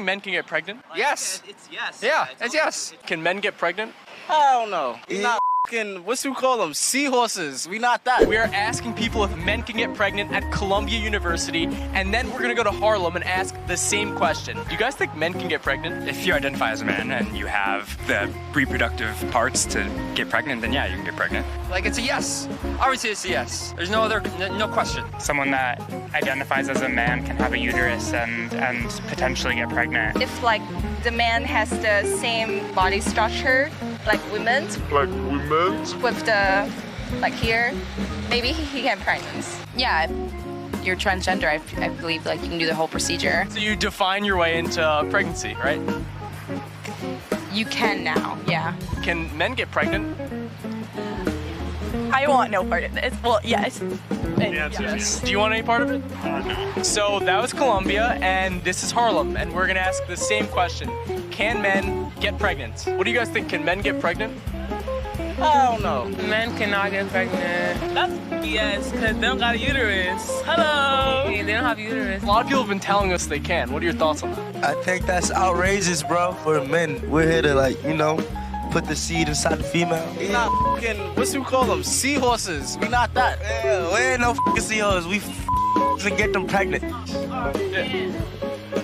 men can get pregnant? Yes. It's yes. Yeah, it's yes. Can men get pregnant? I don't know. We're not fucking, what's we call them? Seahorses. We not that. We are asking people if men can get pregnant at Columbia University, and then we're gonna go to Harlem and ask the same question. Do you guys think men can get pregnant? If you identify as a man and you have the reproductive parts to get pregnant, then yeah, you can get pregnant. Like, it's a yes. Obviously, it's a yes. There's no question. Someone that identifies as a man can have a uterus and potentially get pregnant. If like the man has the same body structure like women, with the like here, maybe he can pregnant. Yeah, if you're transgender, I believe like you can do the whole procedure. So you define your way into pregnancy, right? You can now, yeah. Can men get pregnant? I want no part of this. Well, yes. Yes. Do you want any part of it? No. So that was Columbia, and this is Harlem, and we're gonna ask the same question. Can men get pregnant? What do you guys think? Can men get pregnant? I don't know. Men cannot get pregnant. That's yes, because they don't got a uterus. Hello. Yeah, they don't have a uterus. A lot of people have been telling us they can. What are your thoughts on that? I think that's outrageous, bro. For the men, we're here to, like, you know, put the seed inside the female. We not fucking, what's we call them? Seahorses. We not that. Yeah, we ain't no fucking seahorses. We to get them pregnant.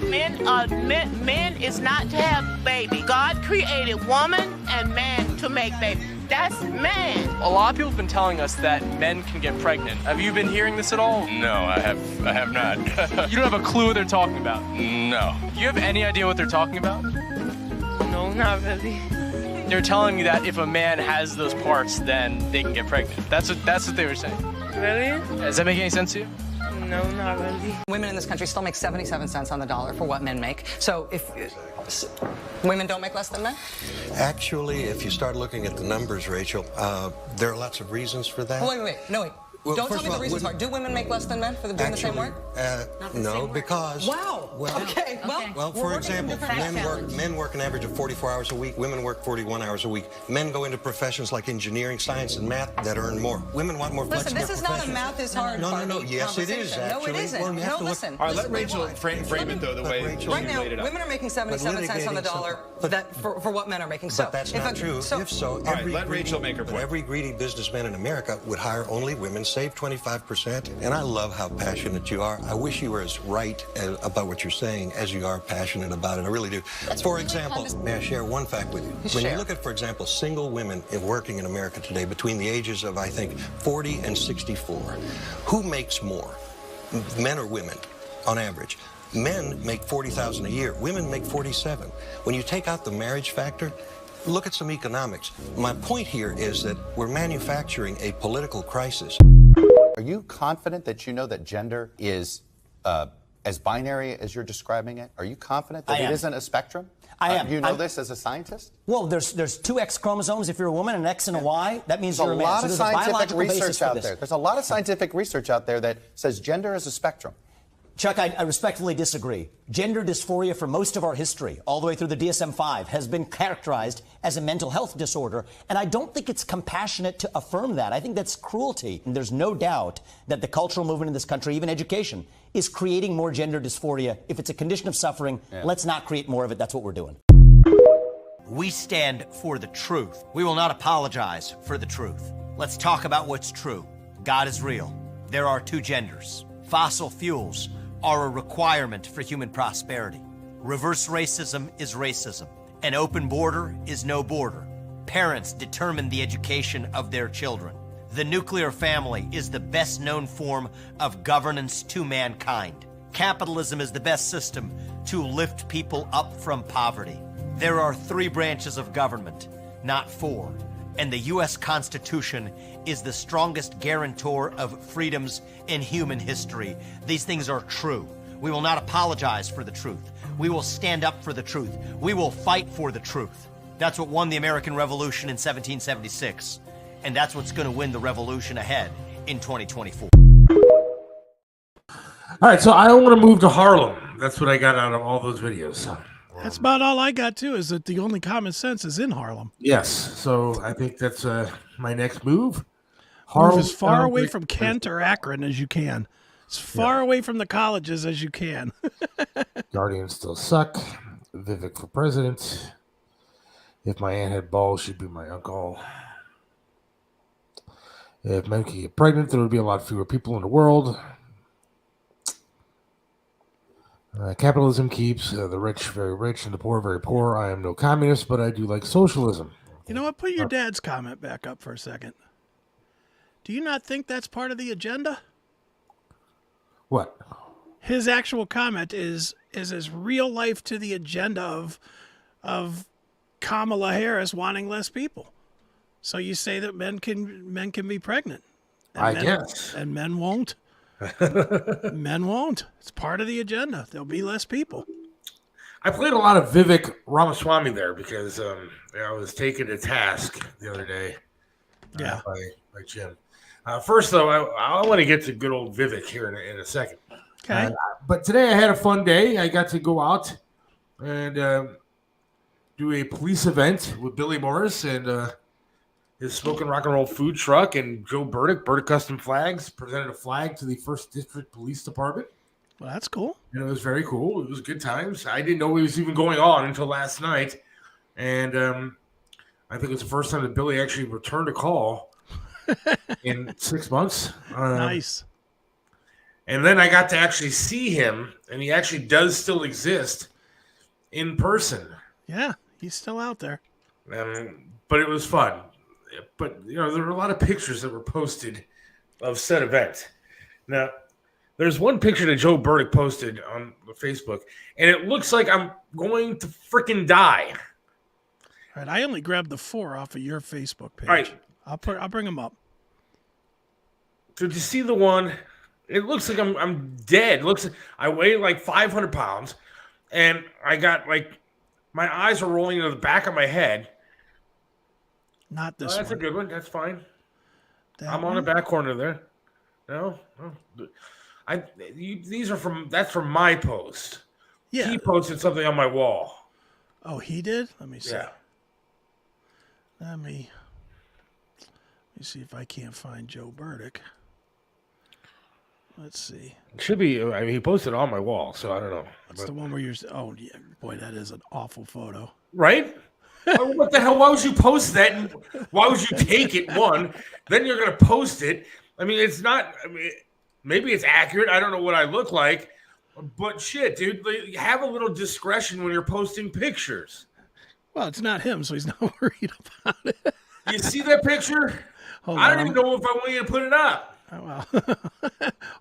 Men is not to have baby. God created woman and man to make baby. That's man. A lot of people have been telling us that men can get pregnant. Have you been hearing this at all? No, I have not. You don't have a clue what they're talking about? No. Do you have any idea what they're talking about? No, not really. They're telling you that if a man has those parts, then they can get pregnant. That's what they were saying. Really? Does that make any sense to you? No, not really. Women in this country still make 77 cents on the dollar for what men make. So if women don't make less than men? Actually, if you start looking at the numbers, Rachel, there are lots of reasons for that. Wait. Well, don't tell me the reasons are. Do women make less than men for doing the same work? No, because... Wow. Well, okay. Well, for example, men work an average of 44 hours a week. Women work 41 hours a week. Men go into professions like engineering, science, and math that earn more. Women want more flexible professions. Listen, this is not a math is hard. No. Yes, it is, actually. No, it isn't. Well, you have to listen. look. All right, let Rachel frame it, though, the way you right now, laid it out. women are making 77 cents on the dollar for what men are making. But that's not true. If so, let Rachel make her point. Every greedy businessman in America would hire only women, save 25%. And I love how passionate you are. I wish you were as right about what you're saying as you are passionate about it. I really do. For example, may I share one fact with you? When you look at, for example, single women working in America today between the ages of, I think, 40 and 64, who makes more, men or women, on average? Men make $40,000 a year. Women make 47. When you take out the marriage factor, look at some economics. My point here is that we're manufacturing a political crisis. Are you confident that you know that gender is as binary as you're describing it? Are you confident that it isn't a spectrum? I am. You know this as a scientist? Well, there's two X chromosomes if you're a woman, an X and a Y. That means There's you're a man. lot So of there's a scientific biological basis research for out this. there. There's a lot of scientific research out there that says gender is a spectrum. Chuck, I respectfully disagree. Gender dysphoria for most of our history, all the way through the DSM-5, has been characterized as a mental health disorder, and I don't think it's compassionate to affirm that. I think that's cruelty. And there's no doubt that the cultural movement in this country, even education, is creating more gender dysphoria. If it's a condition of suffering, let's not create more of it. That's what we're doing. We stand for the truth. We will not apologize for the truth. Let's talk about what's true. God is real. There are two genders. Fossil fuels are a requirement for human prosperity. Reverse racism is racism. An open border is no border. Parents determine the education of their children. The nuclear family is the best known form of governance to mankind. Capitalism is the best system to lift people up from poverty. There are 3 branches of government, not 4. And the U.S. Constitution is the strongest guarantor of freedoms in human history. These things are true. We will not apologize for the truth. We will stand up for the truth. We will fight for the truth. That's what won the American Revolution in 1776. And that's what's going to win the revolution ahead in 2024. All right, so I want to move to Harlem. That's what I got out of all those videos. That's about all I got, too, is that the only common sense is in Harlem. Yes, so I think that's my next move. Move as far away from Kent or Akron as you can. As far away from the colleges as you can. Guardians still suck. Vivek for president. If my aunt had balls, she'd be my uncle. If men could get pregnant, there would be a lot fewer people in the world. Capitalism keeps the rich very rich and the poor very poor. I am no communist, but I do like socialism. You know what? Put your dad's comment back up for a second. Do you not think that's part of the agenda? What? His actual comment is as real life to the agenda of Kamala Harris wanting less people. So you say that men can be pregnant. I guess. And men won't. Men won't. It's part of the agenda. There'll be less people. I played a lot of Vivek Ramaswamy there because I was taken to task the other day by Jim. First, though, I want to get to good old Vivek here in a second. Okay. But today I had a fun day. I got to go out and do a police event with Billy Morris and his Smoking Rock and Roll food truck, and Joe Burdick Custom Flags presented a flag to the 1st District Police Department. Well, that's cool. And it was very cool. It was good times. I didn't know it was even going on until last night. And I think it's the first time that Billy actually returned a call in 6 months. Nice. And then I got to actually see him, and he actually does still exist in person. Yeah, he's still out there. But it was fun. But, you know, there were a lot of pictures that were posted of said event. Now, there's one picture that Joe Burdick posted on Facebook, and it looks like I'm going to freaking die. All right, I only grabbed the 4 off of your Facebook page. All right. I'll bring them up. So, did you see the one? It looks like I'm dead. It looks like I weigh like 500 pounds, and I got like my eyes are rolling into the back of my head. Not this one. That's a good one. That's fine. I'm one? on the back corner there. No. That's from my post. Yeah. He posted something on my wall. Oh, he did? Let me see. Yeah. Let me see if I can't find Joe Burdick. Let's see. It should be. I mean, he posted on my wall, so I don't know. That's the one where you're. Oh, yeah, boy, that is an awful photo. Right? What the hell? Why would you post that? And why would you take it? One, then you're going to post it. I mean, it's not. I mean, maybe it's accurate. I don't know what I look like, but shit, dude, have a little discretion when you're posting pictures. Well, it's not him, so he's not worried about it. You see that picture? I don't even know if I want you to put it up. Oh, well.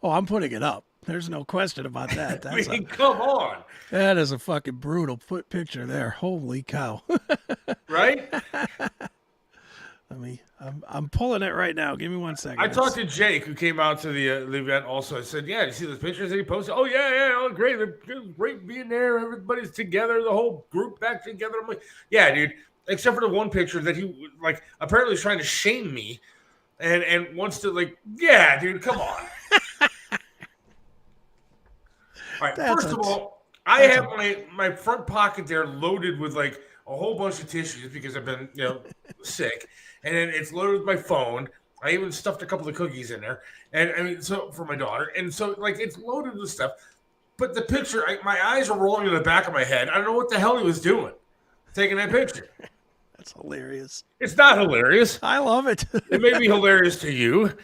Oh, I'm putting it up. There's no question about that. That's I mean, come on. That is a fucking brutal picture there. Holy cow. Right? I'm pulling it right now. Give me 1 second. I talked to Jake, who came out to the event also. I said, yeah, did you see those pictures that he posted? Oh, yeah, oh, great. They're great being there. Everybody's together, the whole group back together. I'm like, yeah, dude, except for the one picture that he, like, apparently is trying to shame me and wants to, like, yeah, dude, come on. All right, first of all, I have my front pocket there loaded with, like, a whole bunch of tissues because I've been, sick. And then it's loaded with my phone. I even stuffed a couple of cookies in there. And I mean, so for my daughter. And so, like, it's loaded with stuff. But the picture, my eyes are rolling in the back of my head. I don't know what the hell he was doing taking that picture. That's hilarious. It's not hilarious. I love it. It may be hilarious to you,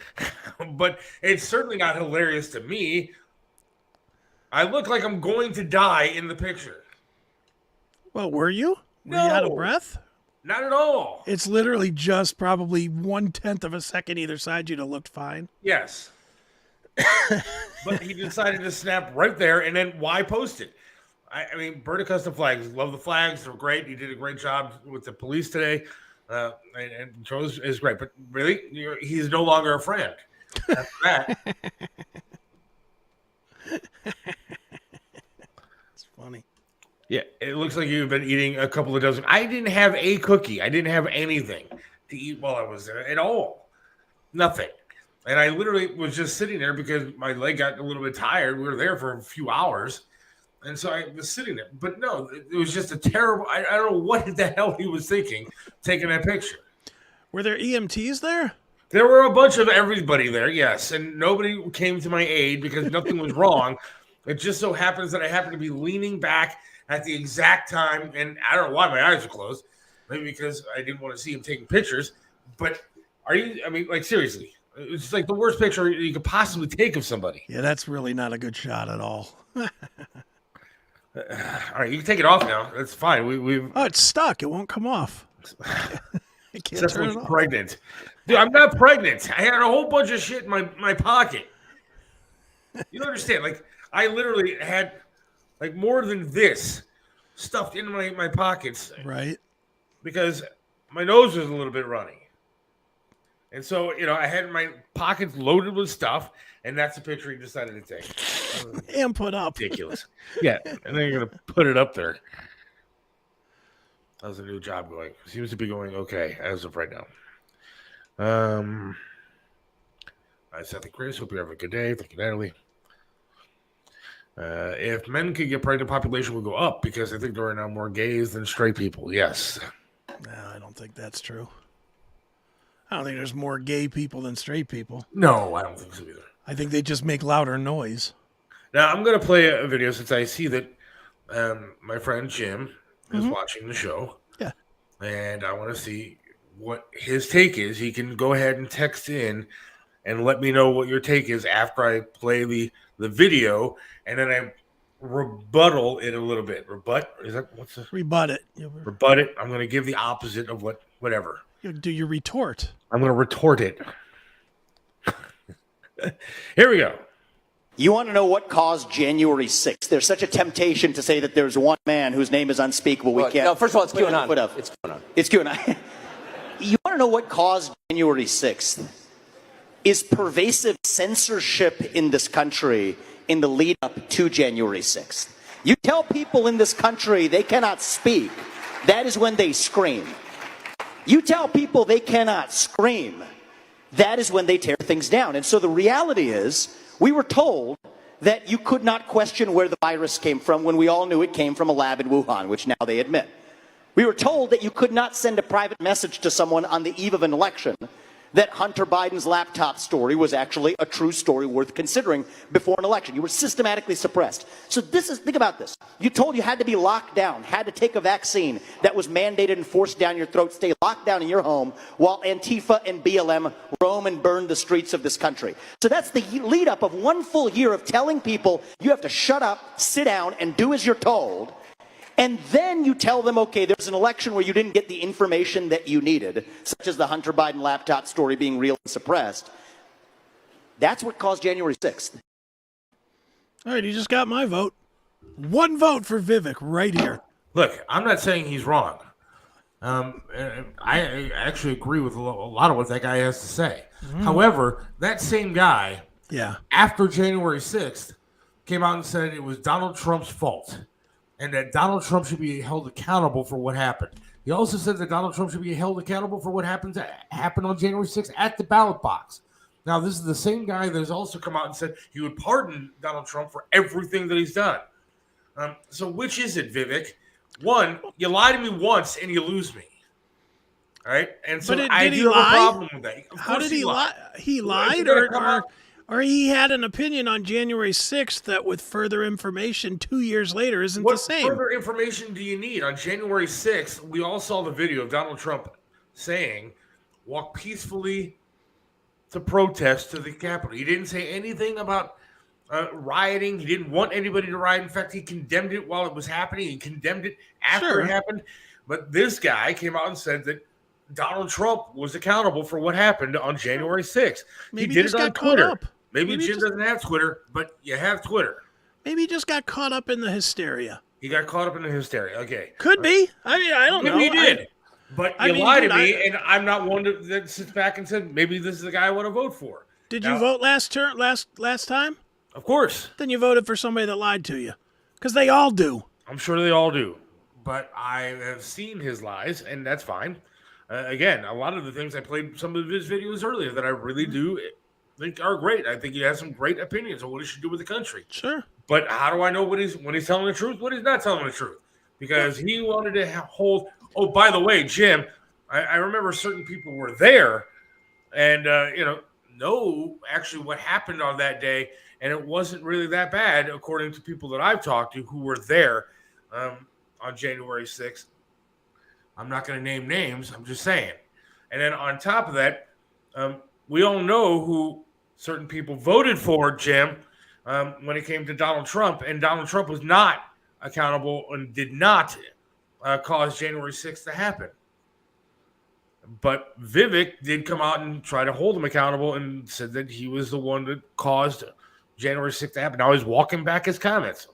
but it's certainly not hilarious to me. I look like I'm going to die in the picture. Well, were you? Were No. you out of breath? Not at all. It's literally just probably 1/10 of a second either side. You'd have looked fine. Yes. But he decided to snap right there, and then why post it? I mean, Bird of Custom Flags. Love the flags. They're great. He did a great job with the police today. And Joe is great. But really, he's no longer a friend. After that. It's funny. Yeah, it looks like you've been eating a couple of dozen. I didn't have a cookie. I didn't have anything to eat while I was there at all. Nothing. And I literally was just sitting there because my leg got a little bit tired. We were there for a few hours. And so I was sitting there. But no, it was just a terrible, I don't know what the hell he was thinking taking that picture. Were there EMTs there? There were a bunch of everybody there, yes. And nobody came to my aid because nothing was wrong. It just so happens that I happened to be leaning back at the exact time, and I don't know why my eyes are closed. Maybe because I didn't want to see him taking pictures. But like seriously, it's like the worst picture you could possibly take of somebody. Yeah, that's really not a good shot at all. All right, you can take it off now. That's fine. We've it's stuck. It won't come off. I can't turn it off. Pregnant. Dude, I'm not pregnant. I had a whole bunch of shit in my pocket. You don't understand. Like, I literally had like more than this stuffed in my pockets. Right. Because my nose was a little bit runny. And so, I had my pockets loaded with stuff, and that's the picture he decided to take. And put up. Ridiculous. Yeah, and then you're going to put it up there. How's the new job going? Seems to be going okay as of right now. Hi, Seth and Chris. Hope you're having a good day. Thank you, Natalie. If men could get pregnant, population would go up because I think there are now more gays than straight people. Yes. No, I don't think that's true. I don't think there's more gay people than straight people. No, I don't think so either. I think they just make louder noise. Now, I'm going to play a video since I see that my friend Jim is watching the show. Yeah. And I want to see what his take is. He can go ahead and text in and let me know what your take is after I play the video, and then I rebuttal it a little bit. Rebut? Is that what's the rebut it? Rebut it. I'm going to give the opposite of whatever. Do you retort? I'm going to retort it. Here we go. You want to know what caused January 6th? There's such a temptation to say that there's one man whose name is unspeakable. We can't. No, first of all, it's QAnon. It's QAnon. It's QAnon. You want to know what caused January 6th? Is pervasive censorship in this country in the lead up to January 6th. You tell people in this country they cannot speak, that is when they scream. You tell people they cannot scream, that is when they tear things down. And so the reality is, we were told that you could not question where the virus came from when we all knew it came from a lab in Wuhan, which now they admit. We were told that you could not send a private message to someone on the eve of an election that Hunter Biden's laptop story was actually a true story worth considering before an election. You were systematically suppressed. So think about this. You told you had to be locked down, had to take a vaccine that was mandated and forced down your throat, stay locked down in your home while Antifa and BLM roam and burn the streets of this country. So that's the lead up of one full year of telling people you have to shut up, sit down, and do as you're told. And then you tell them, okay, there's an election where you didn't get the information that you needed, such as the Hunter Biden laptop story being real and suppressed. That's what caused January 6th. All right, you just got my vote. One vote for Vivek right here. Look, I'm not saying he's wrong. I actually agree with a lot of what that guy has to say. However, that same guy, after January 6th, came out and said it was Donald Trump's fault, and that Donald Trump should be held accountable for what happened. He also said that Donald Trump should be held accountable for what happened on January 6th at the ballot box. Now, this is the same guy that has also come out and said he would pardon Donald Trump for everything that he's done. So which is it, Vivek? One, you lie to me once and you lose me. All right? And so I do have a problem with that. How did he lie? He lied or he had an opinion on January 6th that with further information 2 years later isn't the same. What further information do you need? On January 6th, we all saw the video of Donald Trump saying, walk peacefully to protest to the Capitol. He didn't say anything about rioting. He didn't want anybody to riot. In fact, he condemned it while it was happening. He condemned it after it happened. But this guy came out and said that Donald Trump was accountable for what happened on January 6th. Maybe he did it on Twitter. Maybe Jim doesn't have Twitter, but you have Twitter. Maybe he just got caught up in the hysteria. He got caught up in the hysteria. Okay. Could be. I mean, I don't know. Maybe he did. But you lied to me, and I'm not one that sits back and said, maybe this is the guy I want to vote for. Did you vote last time? Of course. Then you voted for somebody that lied to you. Because they all do. I'm sure they all do. But I have seen his lies, and that's fine. Again, a lot of the things I played some of his videos earlier that I really do think are great. I think he has some great opinions on what he should do with the country. Sure. But how do I know when he's telling the truth, when he's not telling the truth? Because he wanted to hold. Oh, by the way, Jim, I remember certain people were there, and know actually what happened on that day, and it wasn't really that bad, according to people that I've talked to who were there. on January 6th. I'm not going to name names. I'm just saying. And then on top of that, we all know who certain people voted for, Jim, when it came to Donald Trump. And Donald Trump was not accountable and did not cause January 6th to happen. But Vivek did come out and try to hold him accountable and said that he was the one that caused January 6th to happen. Now he's walking back his comments.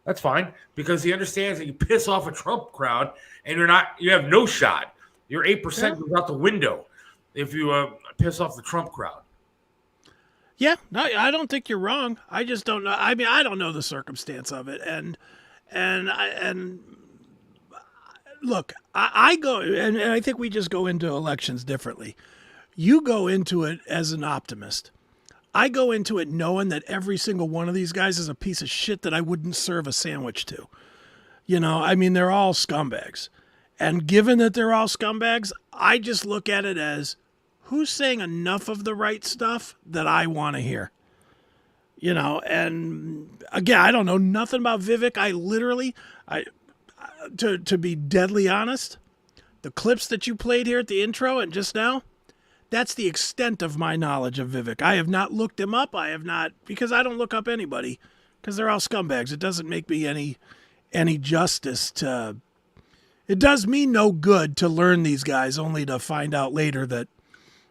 That's fine, because he understands that you piss off a Trump crowd and you have no shot. Your 8% goes out the window if you piss off the Trump crowd. Yeah, no, I don't think you're wrong. I just don't know. I mean, I don't know the circumstance of it, and look, I go, and I think we just go into elections differently. You go into it as an optimist. I go into it knowing that every single one of these guys is a piece of shit that I wouldn't serve a sandwich to. You know, I mean, they're all scumbags. And given that they're all scumbags, I just look at it as who's saying enough of the right stuff that I want to hear. You know, and again, I don't know nothing about Vivek. To be deadly honest, the clips that you played here at the intro and just now, that's the extent of my knowledge of Vivek. I have not looked him up. I have not, because I don't look up anybody, because they're all scumbags. It doesn't make me any justice to. It does me no good to learn these guys, only to find out later that,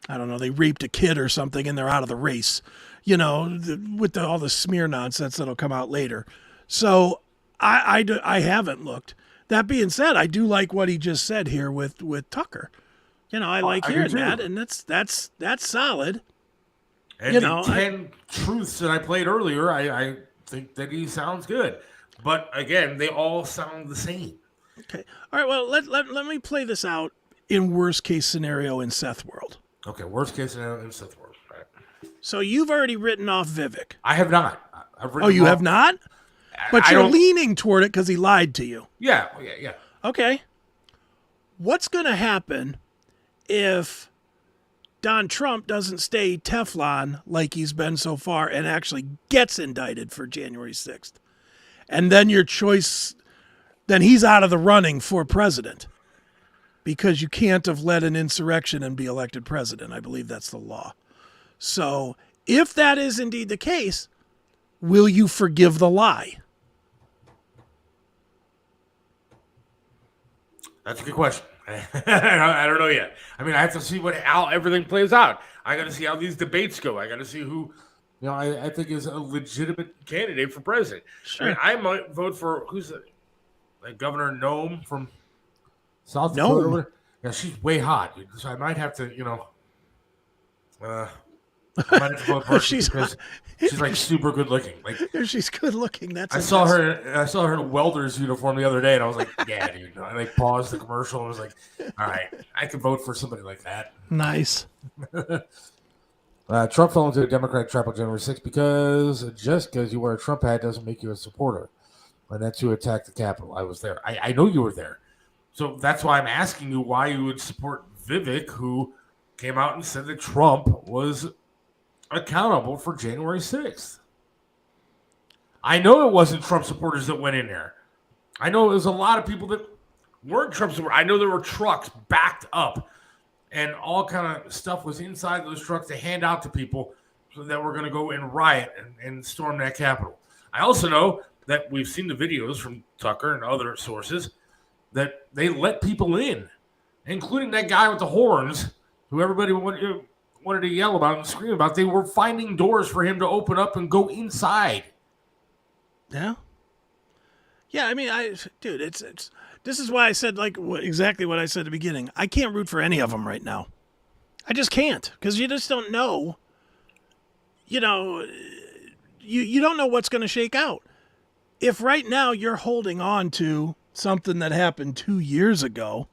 I don't know, they raped a kid or something and they're out of the race. You know, with all the smear nonsense that'll come out later. So I haven't looked. That being said, I do like what he just said here with Tucker. You know, I like hearing that, and that's solid. And the 10 truths that I played earlier, I think that he sounds good. But again, they all sound the same. Okay. All right, well, let me play this out in worst case scenario in Seth world. Okay, worst case scenario in Seth world. All right. So you've already written off Vivek. I have not. You have not? But you're leaning toward it because he lied to you. Yeah. Okay. What's going to happen if Don Trump doesn't stay Teflon like he's been so far and actually gets indicted for January 6th? And then your choice, then he's out of the running for president because you can't have led an insurrection and be elected president. I believe that's the law. So if that is indeed the case, will you forgive the lie? That's a good question. I don't know yet. I mean, I have to see how everything plays out. I got to see how these debates go. I got to see who, I think is a legitimate candidate for president. Sure. I mean, I might vote for Governor Nome from South Dakota. Nome? Yeah, she's way hot, dude. So I might have to, I might have to vote for her because she's like super good looking. Like she's good looking. I saw her in a welder's uniform the other day, and I was like, yeah, dude. I paused the commercial and was like, all right, I could vote for somebody like that. Nice. Trump fell into a Democratic trap on January 6th because just because you wear a Trump hat doesn't make you a supporter. And that's who attacked the Capitol. I was there. I know you were there. So that's why I'm asking you why you would support Vivek, who came out and said that Trump was accountable for January 6th. I know it wasn't Trump supporters that went in there. I know it was a lot of people that weren't Trump supporters. I know there were trucks backed up and all kind of stuff was inside those trucks to hand out to people that were going to go and riot and storm that Capitol. I also know that we've seen the videos from Tucker and other sources that they let people in, including that guy with the horns who everybody wanted to yell about and scream about. They were finding doors for him to open up and go inside. Yeah. Yeah, I mean, it's this is why I said exactly what I said at the beginning. I can't root for any of them right now. I just can't, because you just don't know. You don't know what's going to shake out. If right now you're holding on to something that happened 2 years ago,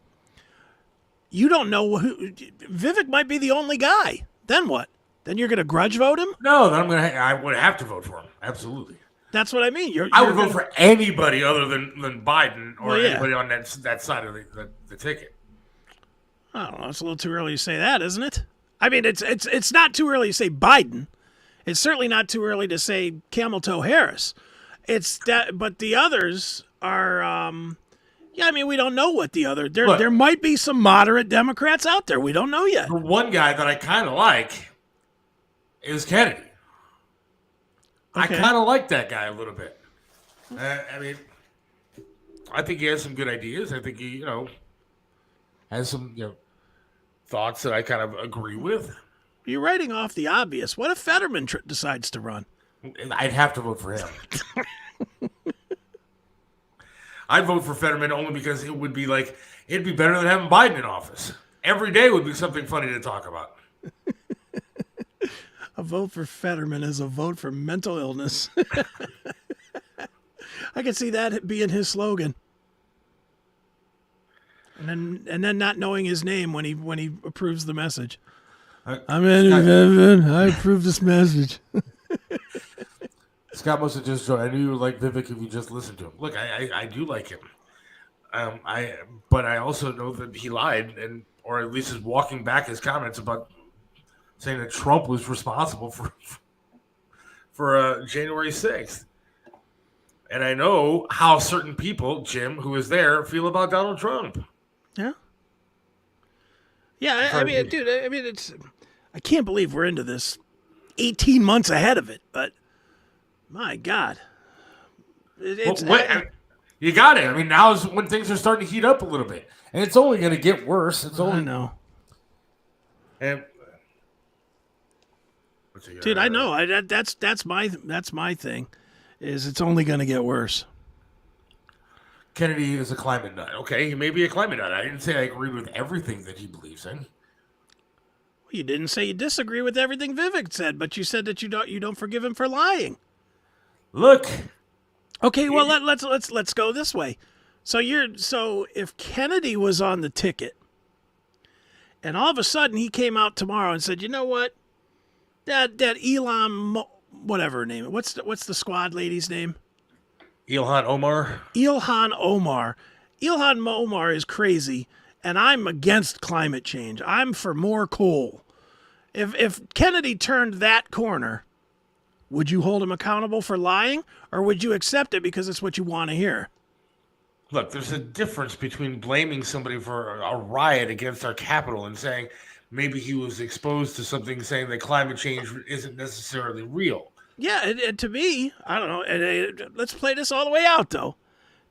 you don't know Vivek might be the only guy. Then what? Then you're going to grudge vote him? No, then I would have to vote for him. Absolutely. That's what I mean. I would vote for anybody other than Biden or anybody on that side of the ticket. I don't know. It's a little too early to say that, isn't it? I mean, it's not too early to say Biden. It's certainly not too early to say Camel Toe Harris. It's that, but the others, yeah, I mean, we don't know what the other. There might be some moderate Democrats out there. We don't know yet. The one guy that I kind of like is Kennedy. Okay. I kind of like that guy a little bit. I mean, I think he has some good ideas. I think he, has some, thoughts that I kind of agree with. You're writing off the obvious. What if Fetterman decides to run? I'd have to vote for him. I'd vote for Fetterman only because it would be it'd be better than having Biden in office. Every day would be something funny to talk about. A vote for Fetterman is a vote for mental illness. I can see that being his slogan. And then not knowing his name when he approves the message. I approve this message. Scott must have just joined. I knew you would like Vivek if you just listened to him. Look, I do like him. But I also know that he lied, or at least is walking back his comments about saying that Trump was responsible for January 6th. And I know how certain people, Jim, who is there, feel about Donald Trump. Yeah. Yeah, I mean, dude, I can't believe we're into this 18 months ahead of it, but my God. You got it. I mean, now is when things are starting to heat up a little bit. And it's only going to get worse. I know. And, dude, I know. That's my thing. Is it's only going to get worse. Kennedy is a climate nut. Okay, he may be a climate nut. I didn't say I agreed with everything that he believes in. You didn't say you disagree with everything Vivek said, but you said that you don't forgive him for lying. Look. Okay, well let's go this way. So if Kennedy was on the ticket, and all of a sudden he came out tomorrow and said, you know what, that Elon, whatever her name, what's the squad lady's name? Ilhan Omar. Ilhan Omar is crazy, and I'm against climate change. I'm for more coal. If Kennedy turned that corner, would you hold him accountable for lying, or would you accept it because it's what you want to hear? Look, there's a difference between blaming somebody for a riot against our Capitol and saying maybe he was exposed to something saying that climate change isn't necessarily real. Yeah, and to me, I don't know. Let's play this all the way out, though.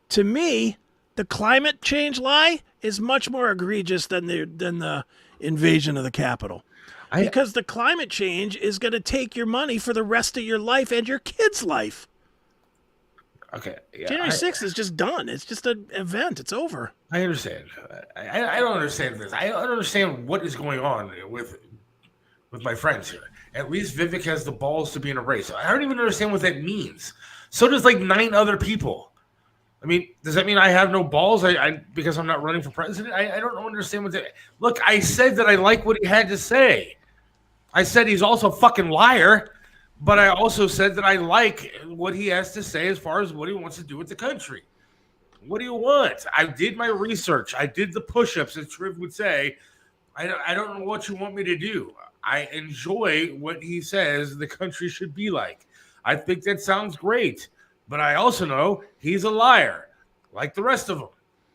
To me, the climate change lie is much more egregious than the invasion of the Capitol. Because the climate change is going to take your money for the rest of your life and your kid's life. Okay. Yeah, January 6th is just done. It's just an event. It's over. I understand. I don't understand this. I don't understand what is going on with my friends here. At least Vivek has the balls to be in a race. I don't even understand what that means. So does 9 other people. I mean, does that mean I have no balls because I'm not running for president? I don't understand what that... Look, I said that I like what he had to say. I said he's also a fucking liar, but I also said that I like what he has to say as far as what he wants to do with the country. What do you want? I did my research. I did the push-ups, as Triv would say. I don't know what you want me to do. I enjoy what he says the country should be like. I think that sounds great. But I also know he's a liar, like the rest of them,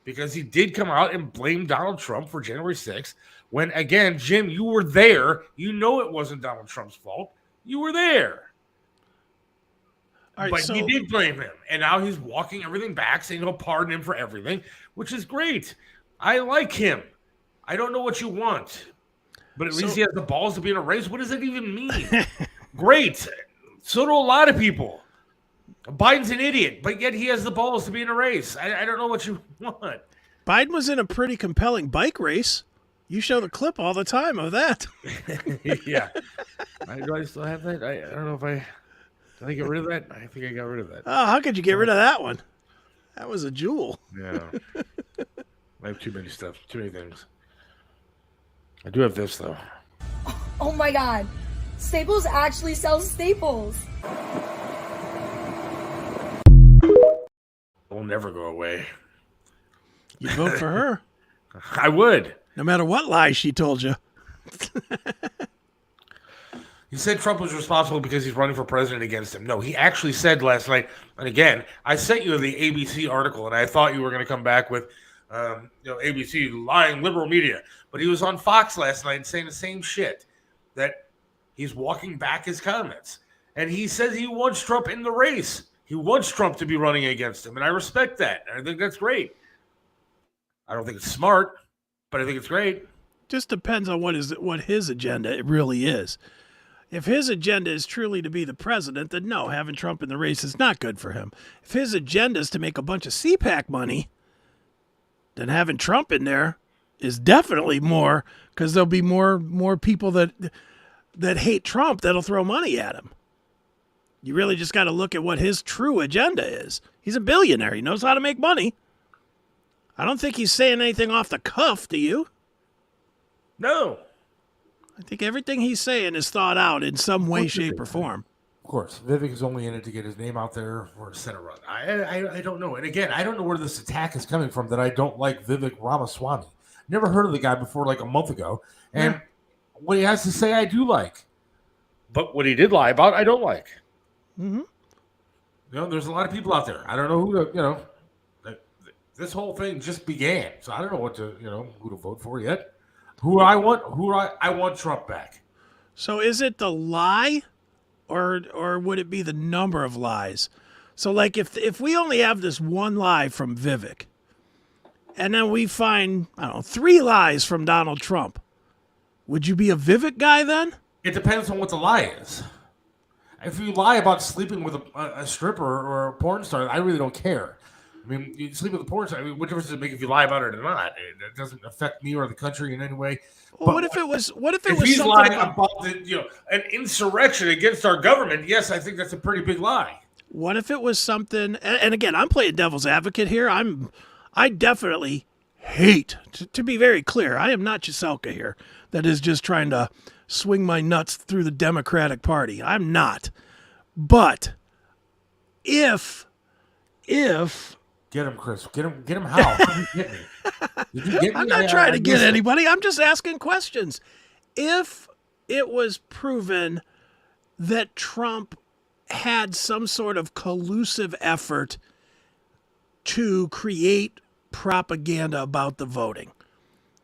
because he did come out and blame Donald Trump for January 6th. When, again, Jim, you were there. You know it wasn't Donald Trump's fault. You were there. But he did blame him. And now he's walking everything back, saying he'll pardon him for everything, which is great. I like him. I don't know what you want. But at least he has the balls to be in a race. What does that even mean? Great. So do a lot of people. Biden's an idiot, but yet he has the balls to be in a race. I don't know what you want. Biden was in a pretty compelling bike race. You show the clip all the time of that. Yeah. Do I still have that? I don't know if did I get rid of that? I think I got rid of that. Oh, how could you get rid of that one? That was a jewel. Yeah. I have too many stuff, too many things. I do have this, though. Oh my God. Staples actually sells staples. Will never go away. You vote for her. I would. No matter what lie she told you. He said Trump was responsible because he's running for president against him. No, he actually said last night, and again, I sent you the ABC article, and I thought you were going to come back with, ABC lying liberal media. But he was on Fox last night saying the same shit, that he's walking back his comments. And he says he wants Trump in the race. He wants Trump to be running against him, and I respect that. I think that's great. I don't think it's smart, but I think it's great. Just depends on what his agenda really is. If his agenda is truly to be the president, then no, having Trump in the race is not good for him. If his agenda is to make a bunch of CPAC money, then having Trump in there is definitely more, because there'll be more people that hate Trump that'll throw money at him. You really just got to look at what his true agenda is. He's a billionaire. He knows how to make money. I don't think he's saying anything off the cuff, do you? No. I think everything he's saying is thought out in some way, shape, or form. Of course, Vivek is only in it to get his name out there for a Senate run. I don't know. And again, I don't know where this attack is coming from that I don't like Vivek Ramaswamy. Never heard of the guy before like a month ago. And what he has to say, I do like. But what he did lie about, I don't like. Mm-hmm. There's a lot of people out there. I don't know who to, this whole thing just began. So I don't know who to vote for yet. I want Trump back. So is it the lie, or would it be the number of lies? So like if we only have this one lie from Vivek, and then we find 3 lies from Donald Trump, would you be a Vivek guy then? It depends on what the lie is. If you lie about sleeping with a stripper or a porn star, I really don't care. I mean, you sleep with a porn star. I mean, what difference does it make if you lie about it or not? It doesn't affect me or the country in any way. Well, what if it was he's something lying about an insurrection against our government? Yes, I think that's a pretty big lie. What if it was something? And again, I'm playing devil's advocate here. I definitely hate. To be very clear, I am not Chiselka here. That is just trying to swing my nuts through the Democratic Party. I'm not. But if get him, Chris. Get him. How? Did you get me? Did you get me? I'm not trying to get anybody. I'm just asking questions. If it was proven that Trump had some sort of collusive effort to create propaganda about the voting,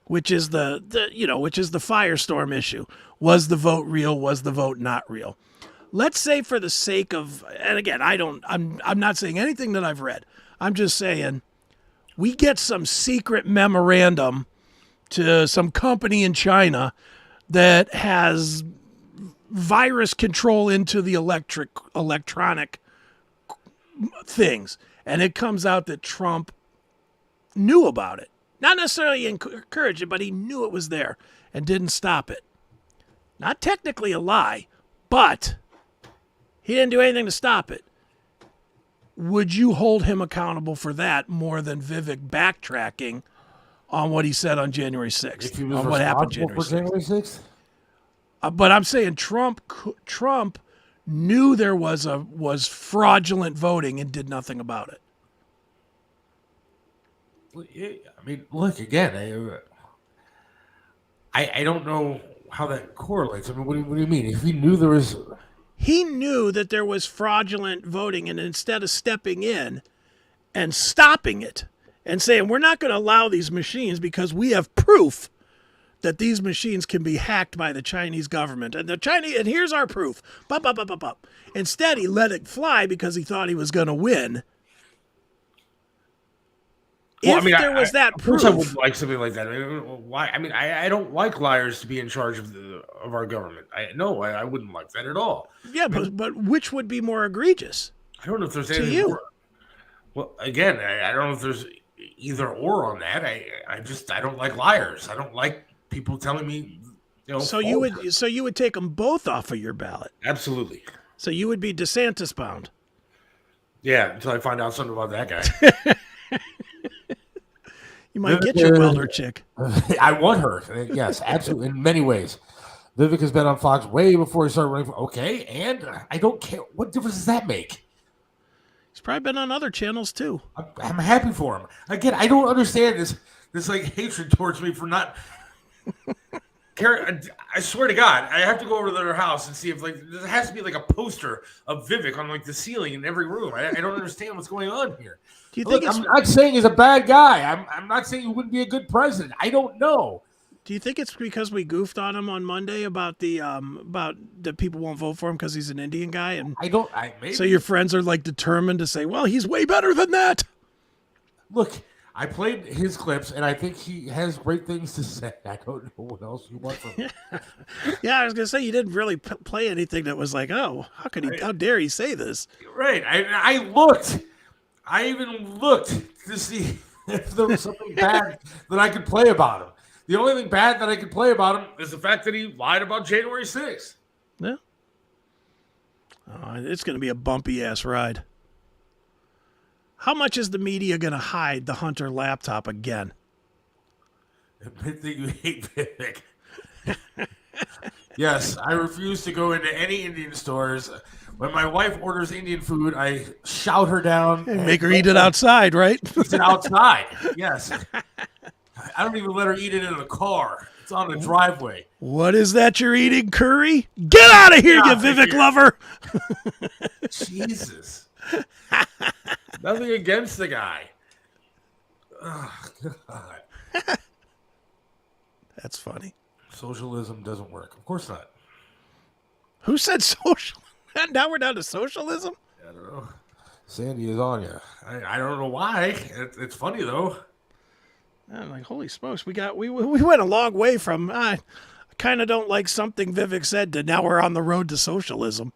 which is the firestorm issue. Was the vote real? Was the vote not real? Let's say for the sake of, and again, I'm not saying anything that I've read. I'm just saying we get some secret memorandum to some company in China that has virus control into the electronic things. And it comes out that Trump knew about it. Not necessarily encouraged it, but he knew it was there and didn't stop it. Not technically a lie, but he didn't do anything to stop it. Would you hold him accountable for that more than Vivek backtracking on what he said on January 6th? If he was on what happened January 6th? But I'm saying Trump knew there was fraudulent voting and did nothing about it. I mean, look, again, I don't know how that correlates. I mean, what do you mean? If he knew there was... He knew that there was fraudulent voting, and instead of stepping in and stopping it and saying, we're not going to allow these machines because we have proof that these machines can be hacked by the Chinese government. And and here's our proof. Instead, he let it fly because he thought he was going to win. Well, if there was that proof, I wouldn't like something like that. I mean, why? I mean, I don't like liars to be in charge of our government. I wouldn't like that at all. Yeah, but which would be more egregious? I don't know if there's anything more. Well, again, I don't know if there's either or on that. I don't like liars. I don't like people telling me. So you would take them both off of your ballot. Absolutely. So you would be DeSantis bound. Yeah, until I find out something about that guy. You might get your welder chick. I want her. Yes, absolutely. In many ways. Vivek has been on Fox way before he started running for... Okay, and I don't care. What difference does that make? He's probably been on other channels, too. I'm happy for him. Again, I don't understand this like hatred towards me for not... Karen, I swear to God, I have to go over to their house and see if there has to be like a poster of Vivek on like the ceiling in every room. I don't understand what's going on here. Do you think I'm not saying he's a bad guy. I'm not saying he wouldn't be a good president. I don't know. Do you think it's because we goofed on him on Monday about that people won't vote for him because he's an Indian guy? And maybe. So your friends are like determined to say, well, he's way better than that. Look, I played his clips, and I think he has great things to say. I don't know what else you want from him. Yeah, I was gonna say you didn't really play anything that was like, oh, how dare he say this? Right. I looked. I even looked to see if there was something bad that I could play about him. The only thing bad that I could play about him is the fact that he lied about January 6th. Yeah. Oh, it's gonna be a bumpy ass ride. How much is the media going to hide the Hunter laptop again? Admit that you hate Vivek. Yes, I refuse to go into any Indian stores. When my wife orders Indian food, I shout her down. And make her eat it outside, right? Eat it outside, yes. I don't even let her eat it in the car. It's on the driveway. What is that you're eating, curry? Get out of here, you Vivek lover! Jesus. Nothing against the guy. Oh, God. That's funny. Socialism doesn't work. Of course not. Who said social? Now we're down to socialism? I don't know. Sandy is on you. I don't know why. It's funny, though. I'm like, holy smokes. We went a long way from, I kind of don't like something Vivek said to now we're on the road to socialism.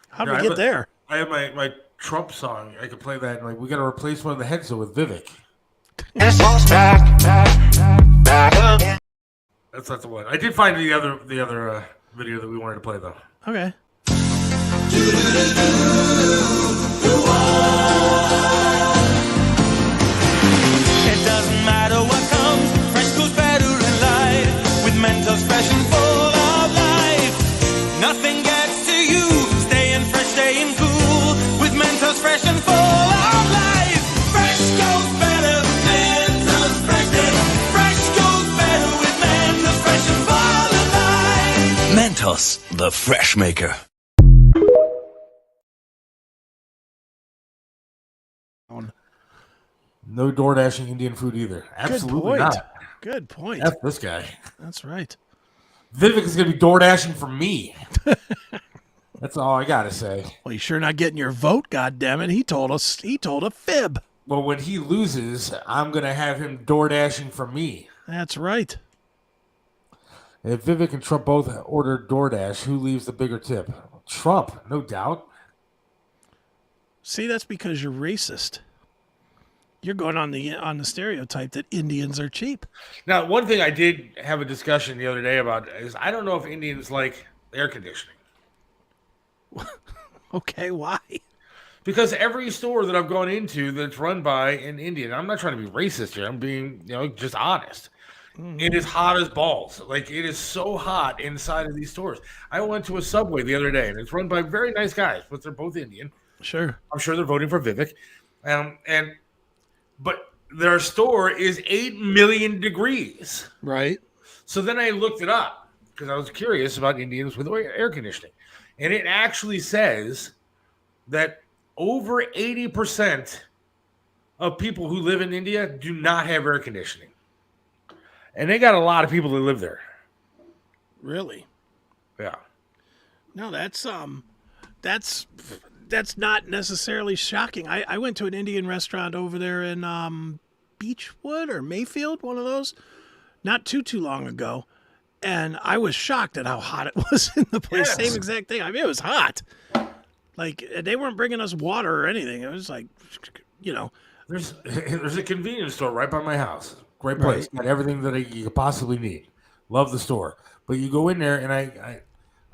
How did we get there? I have my Trump song. I could play that. And we got to replace one of the heads with Vivek. That's not the one. I did find the other video that we wanted to play though. Okay. It doesn't matter what comes. Fresh goes better in life. With Mentos fresh and full of life. Nothing gets to you. Staying fresh, staying cool. With Mentos fresh and full of life. Fresh goes better with Mentos fresh. Fresh goes better with Mentos fresh and full of life. Mentos, the fresh maker. No door dashing Indian food either. Absolutely not. Good point. F this guy. That's right. Vivek is going to be door dashing for me. That's all I got to say. Well, you're sure not getting your vote, goddammit. He told a fib. Well, when he loses, I'm going to have him door dashing for me. That's right. If Vivek and Trump both ordered DoorDash, who leaves the bigger tip? Trump, no doubt. See, that's because you're racist. You're going on the stereotype that Indians are cheap. Now, one thing I did have a discussion the other day about is I don't know if Indians like air conditioning. Okay, why? Because every store that I've gone into that's run by an Indian, I'm not trying to be racist here. I'm being, just honest. Mm-hmm. It is hot as balls. Like, it is so hot inside of these stores. I went to a Subway the other day, and it's run by very nice guys, but they're both Indian. Sure. I'm sure they're voting for Vivek. But their store is 8 million degrees. Right. So then I looked it up because I was curious about Indians with air conditioning. And it actually says that over 80% of people who live in India do not have air conditioning. And they got a lot of people that live there. Really? Yeah. No, that's not necessarily shocking. I went to an Indian restaurant over there in Beechwood or Mayfield, one of those, not too long ago, and I was shocked at how hot it was in the place. Yes. Same exact thing. I mean, it was hot. Like, they weren't bringing us water or anything. It was like, There's a convenience store right by my house. Great place. Got everything that you could possibly need. Love the store. But you go in there, and I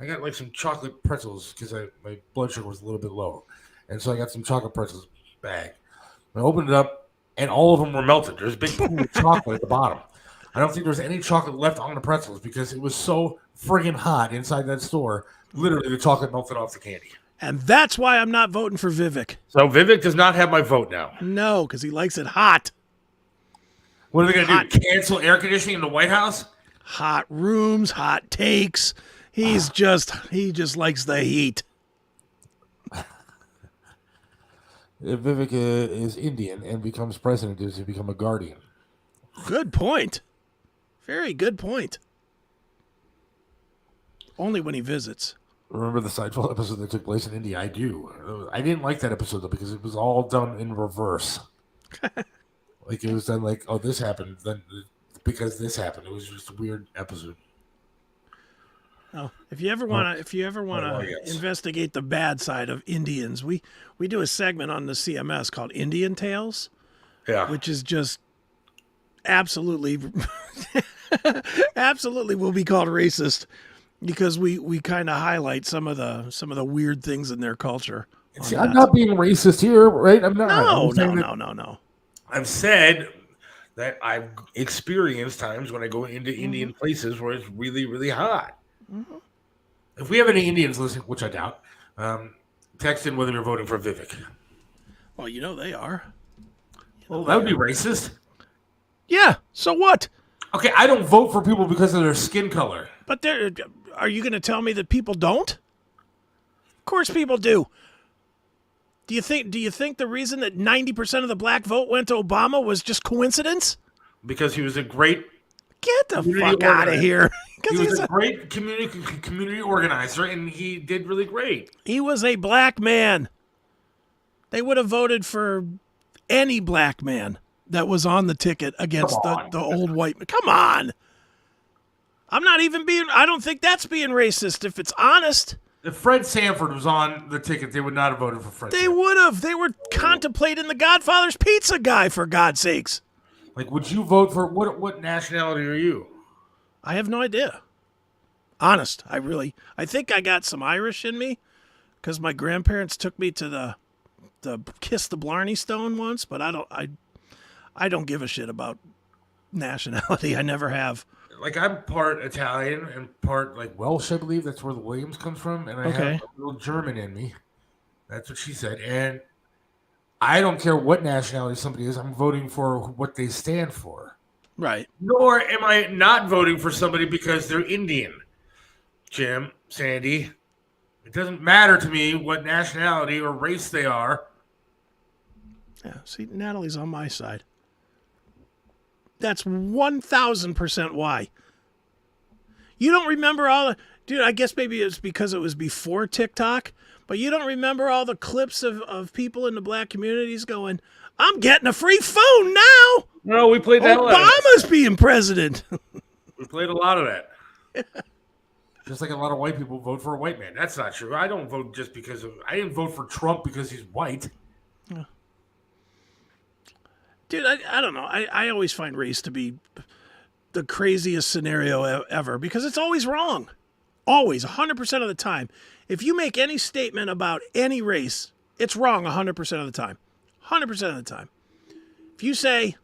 got like some chocolate pretzels because my blood sugar was a little bit low. And so I got some chocolate pretzels bag. I opened it up, and all of them were melted. There's a big pool of chocolate at the bottom. I don't think there was any chocolate left on the pretzels because it was so friggin' hot inside that store. Literally, the chocolate melted off the candy. And that's why I'm not voting for Vivek. So Vivek does not have my vote now. No, because he likes it hot. What are they going to do? Cancel air conditioning in the White House? hot rooms, hot takes. He just likes the heat. If Vivek is Indian and becomes president, does he become a guardian? Good point. Very good point. Only when he visits. Remember the Seinfeld episode that took place in India? I do. I didn't like that episode, though, because it was all done in reverse. Like, it was done like, oh, this happened, then because this happened. It was just a weird episode. Oh, if you ever want to investigate the bad side of Indians, we do a segment on the CMS called Indian Tales. Yeah. Which is just absolutely will be called racist because we kind of highlight some of the weird things in their culture. See, I'm not being racist here, right? I'm not. No. I've said that I've experienced times when I go into Indian places where it's really, really hot. Mm-hmm. If we have any Indians listening, which I doubt, text in whether you're voting for Vivek. Well, they are. Well, that would be racist. Yeah, so what? Okay, I don't vote for people because of their skin color. But are you going to tell me that people don't? Of course people do. Do you think the reason that 90% of the black vote went to Obama was just coincidence? Because he was a great Get the fuck out of here. He was a great community organizer, and he did really great. He was a black man. They would have voted for any black man that was on the ticket against the old white man. Come on. I don't think that's being racist if it's honest. If Fred Sanford was on the ticket, they would not have voted for Fred. They would have. They were contemplating the Godfather's Pizza guy, for God's sakes. Like, would you vote for what nationality are you? I have no idea. Honest, I think I got some Irish in me because my grandparents took me to the Kiss the Blarney Stone once, but I don't give a shit about nationality. I never have. Like, I'm part Italian and part like Welsh, I believe. That's where the Williams comes from, and I have a little German in me. That's what she said, and I don't care what nationality somebody is. I'm voting for what they stand for. Right. Nor am I not voting for somebody because they're Indian. Jim, Sandy, it doesn't matter to me what nationality or race they are. Yeah, see, Natalie's on my side. That's 1,000% why. You don't remember all the... Dude, I guess maybe it's because it was before TikTok, but you don't remember all the clips of people in the black communities going, I'm getting a free phone now. No, we played that. Obama's being president. We played a lot of that. Just like a lot of white people vote for a white man. That's not true. I don't vote just because of... I didn't vote for Trump because he's white. Yeah. Dude, I don't know. I always find race to be the craziest scenario ever because it's always wrong. Always, 100% of the time. If you make any statement about any race, it's wrong 100% of the time. 100% of the time. If you say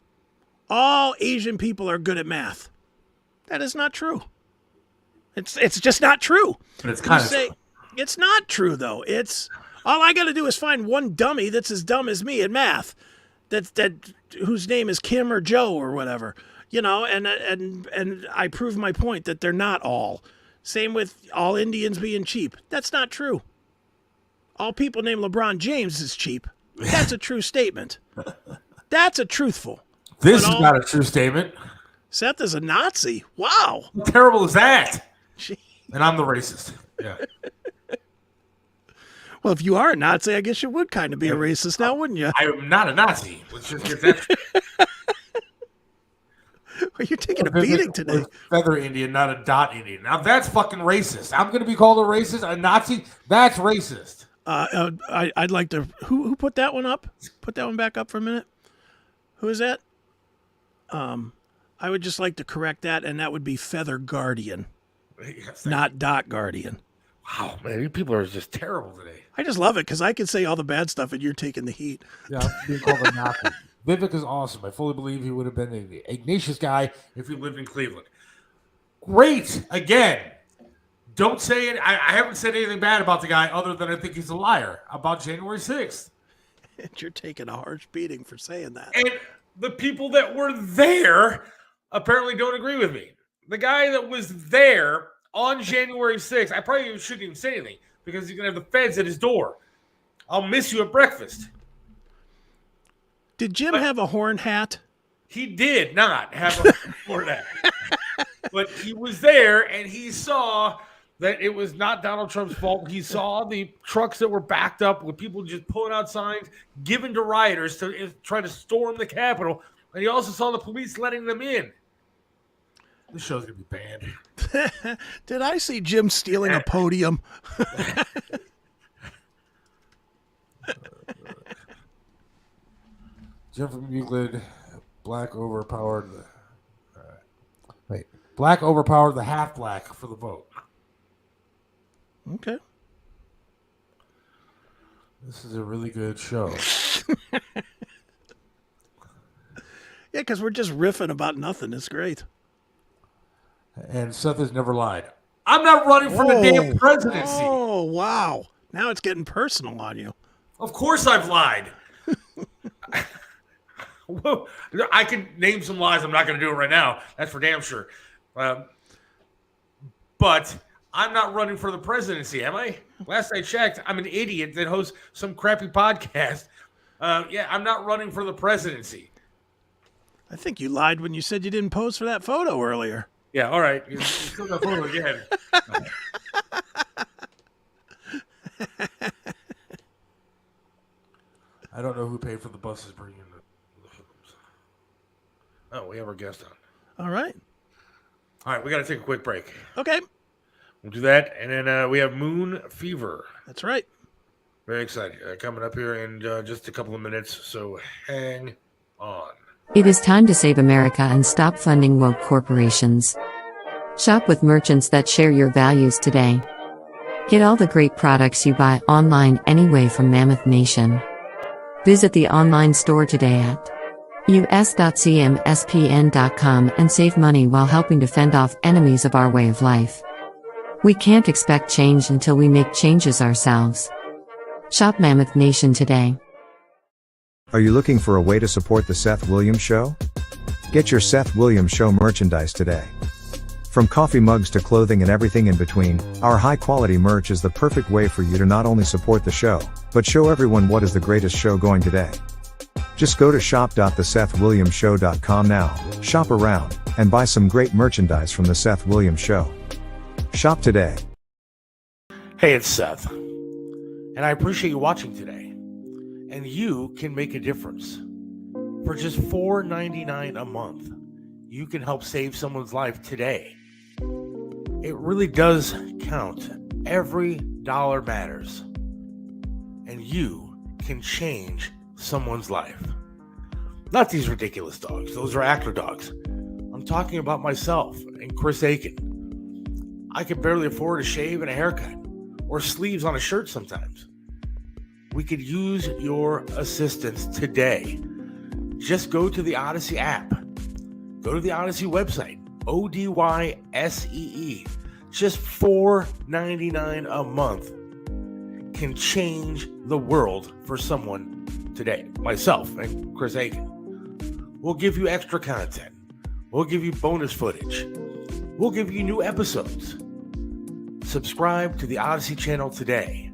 all Asian people are good at math, that is not true. It's just not true. But it's kind of true. It's not true, though. It's all I got to do is find one dummy that's as dumb as me at math, that whose name is Kim or Joe or whatever, and I prove my point that they're not all. Same with all Indians being cheap. That's not true. All people named LeBron James is cheap. That's a true statement. That's a truthful. This is not a true statement. Seth is a Nazi. Wow. How terrible is that? And I'm the racist. Yeah. Well, if you are a Nazi, I guess you would kind of be a racist now, wouldn't you? I am not a Nazi. Let's just get that. Well, you're taking a beating today. Feather Indian, not a dot Indian. Now that's fucking racist. I'm going to be called a racist, a Nazi. That's racist. I'd like to. Who put that one up? Put that one back up for a minute. Who is that? I would just like to correct that, and that would be Feather Guardian, not Dot Guardian. Wow, man, you people are just terrible today. I just love it because I can say all the bad stuff, and you're taking the heat. Yeah, I'm being called a Nazi. Vivek is awesome. I fully believe he would have been an Ignatius guy if he lived in Cleveland. Great. Again, don't say it. I haven't said anything bad about the guy other than I think he's a liar about January 6th. And you're taking a harsh beating for saying that. And the people that were there apparently don't agree with me. the guy that was there on January 6th, I probably shouldn't even say anything because he's going to have the feds at his door. I'll miss you at breakfast. Did Jim have a horn hat? He did not have a horn hat. But he was there, and he saw that it was not Donald Trump's fault. He saw the trucks that were backed up with people just pulling out signs given to rioters to try to storm the Capitol. And he also saw the police letting them in. This show's going to be banned. Did I see Jim stealing a podium? Jim from Euclid, black overpowered the half-black for the vote. Okay. This is a really good show. Yeah, because we're just riffing about nothing. It's great. And Seth has never lied. I'm not running for the damn presidency. Oh, wow. Now it's getting personal on you. Of course I've lied. Well, I could name some lies. I'm not going to do it right now. That's for damn sure. But I'm not running for the presidency, am I? Last I checked, I'm an idiot that hosts some crappy podcast. Yeah, I'm not running for the presidency. I think you lied when you said you didn't pose for that photo earlier. Yeah, all right. You took that photo again. I don't know who paid for the buses bringing the films. Oh, we have our guest on. All right. All right, we got to take a quick break. Okay. We'll do that, and then we have Moon Fever. That's right. Very excited. Coming up here in just a couple of minutes, so hang on. It is time to save America and stop funding woke corporations. Shop with merchants that share your values today. Get all the great products you buy online anyway from Mammoth Nation. Visit the online store today at us.cmspn.com and save money while helping to fend off enemies of our way of life. We can't expect change until we make changes ourselves. Shop Mammoth Nation today. Are you looking for a way to support the Seth Williams Show? Get your Seth Williams Show merchandise today. From coffee mugs to clothing and everything in between, our high-quality merch is the perfect way for you to not only support the show, but show everyone what is the greatest show going today. Just go to shop.thesethwilliamsshow.com now, shop around, and buy some great merchandise from the Seth Williams Show. Shop today. Hey, it's Seth, and I appreciate you watching today. And you can make a difference. For just $4.99 a month, you can help save someone's life today. It really does count. Every dollar matters. And you can change someone's life. Not these ridiculous dogs. Those are actor dogs. I'm talking about myself and Chris Aiken. I can barely afford a shave and a haircut, or sleeves on a shirt sometimes. We could use your assistance today. Just go to the Odyssey app. Go to the Odyssey website, ODYSEE. Just $4.99 a month can change the world for someone today. Myself and Chris Aiken. We'll give you extra content. We'll give you bonus footage. We'll give you new episodes. Subscribe to the Odyssey channel today.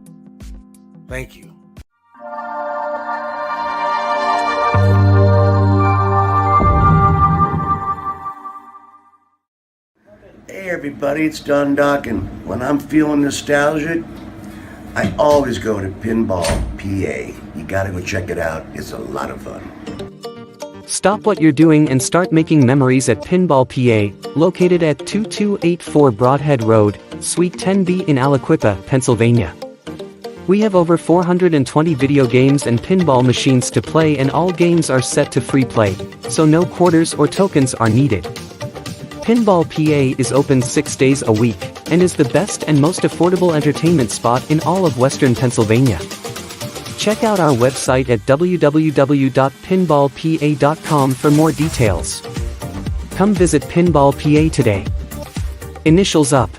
Thank you. Hey everybody, it's Don Doc, and when I'm feeling nostalgic, I always go to Pinball PA. You gotta go check it out, it's a lot of fun. Stop what you're doing and start making memories at Pinball PA, located at 2284 Broadhead Road, Suite 10B in Aliquippa, Pennsylvania. We have over 420 video games and pinball machines to play, and all games are set to free play, so no quarters or tokens are needed. Pinball PA is open 6 days a week, and is the best and most affordable entertainment spot in all of Western Pennsylvania. Check out our website at www.pinballpa.com for more details. Come visit Pinball PA today. Initials up.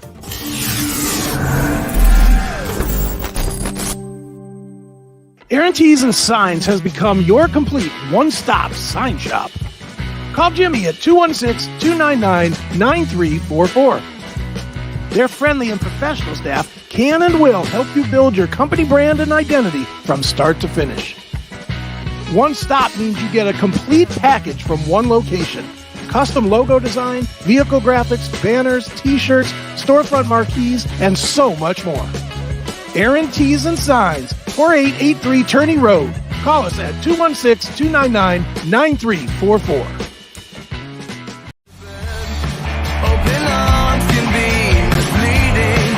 Aaron Tees and Signs has become your complete one-stop sign shop. Call Jimmy at 216-299-9344. Their friendly and professional staff can and will help you build your company brand and identity from start to finish. One stop means you get a complete package from one location. Custom logo design, vehicle graphics, banners, t-shirts, storefront marquees, and so much more. Aaron Tees and Signs, 4883 Turney Road. Call us at 216-299-9344. Open arms can be misleading.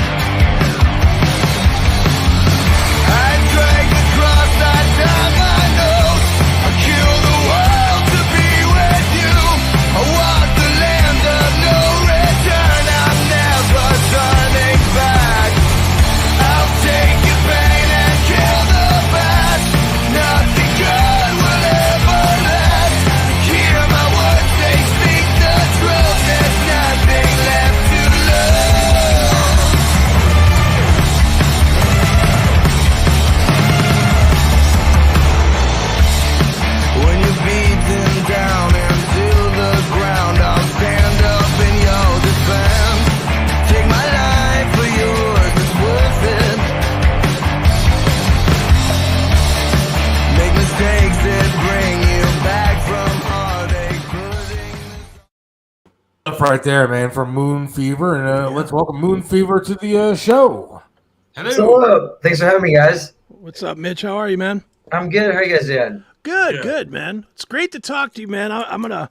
I drag the cross, I tie my nose. I kill the world to be with you. I walk the land of no return. I'm never turning back. I'll take your pain and kill the past. Nothing good will ever last. Hear my words, they speak the truth. There's nothing left to love. When you beat them down into the ground, I'll stand up in your defense. Take my life for yours, it's worth it. Make mistakes that bring you back from heartache. Stuff right there, man, from Moon Fever. And let's welcome Moon Fever to the show. Hello. Thanks for having me, guys. What's up, Mitch? How are you, man? I'm good. How are you guys doing? Good, man. It's great to talk to you, man. I'm gonna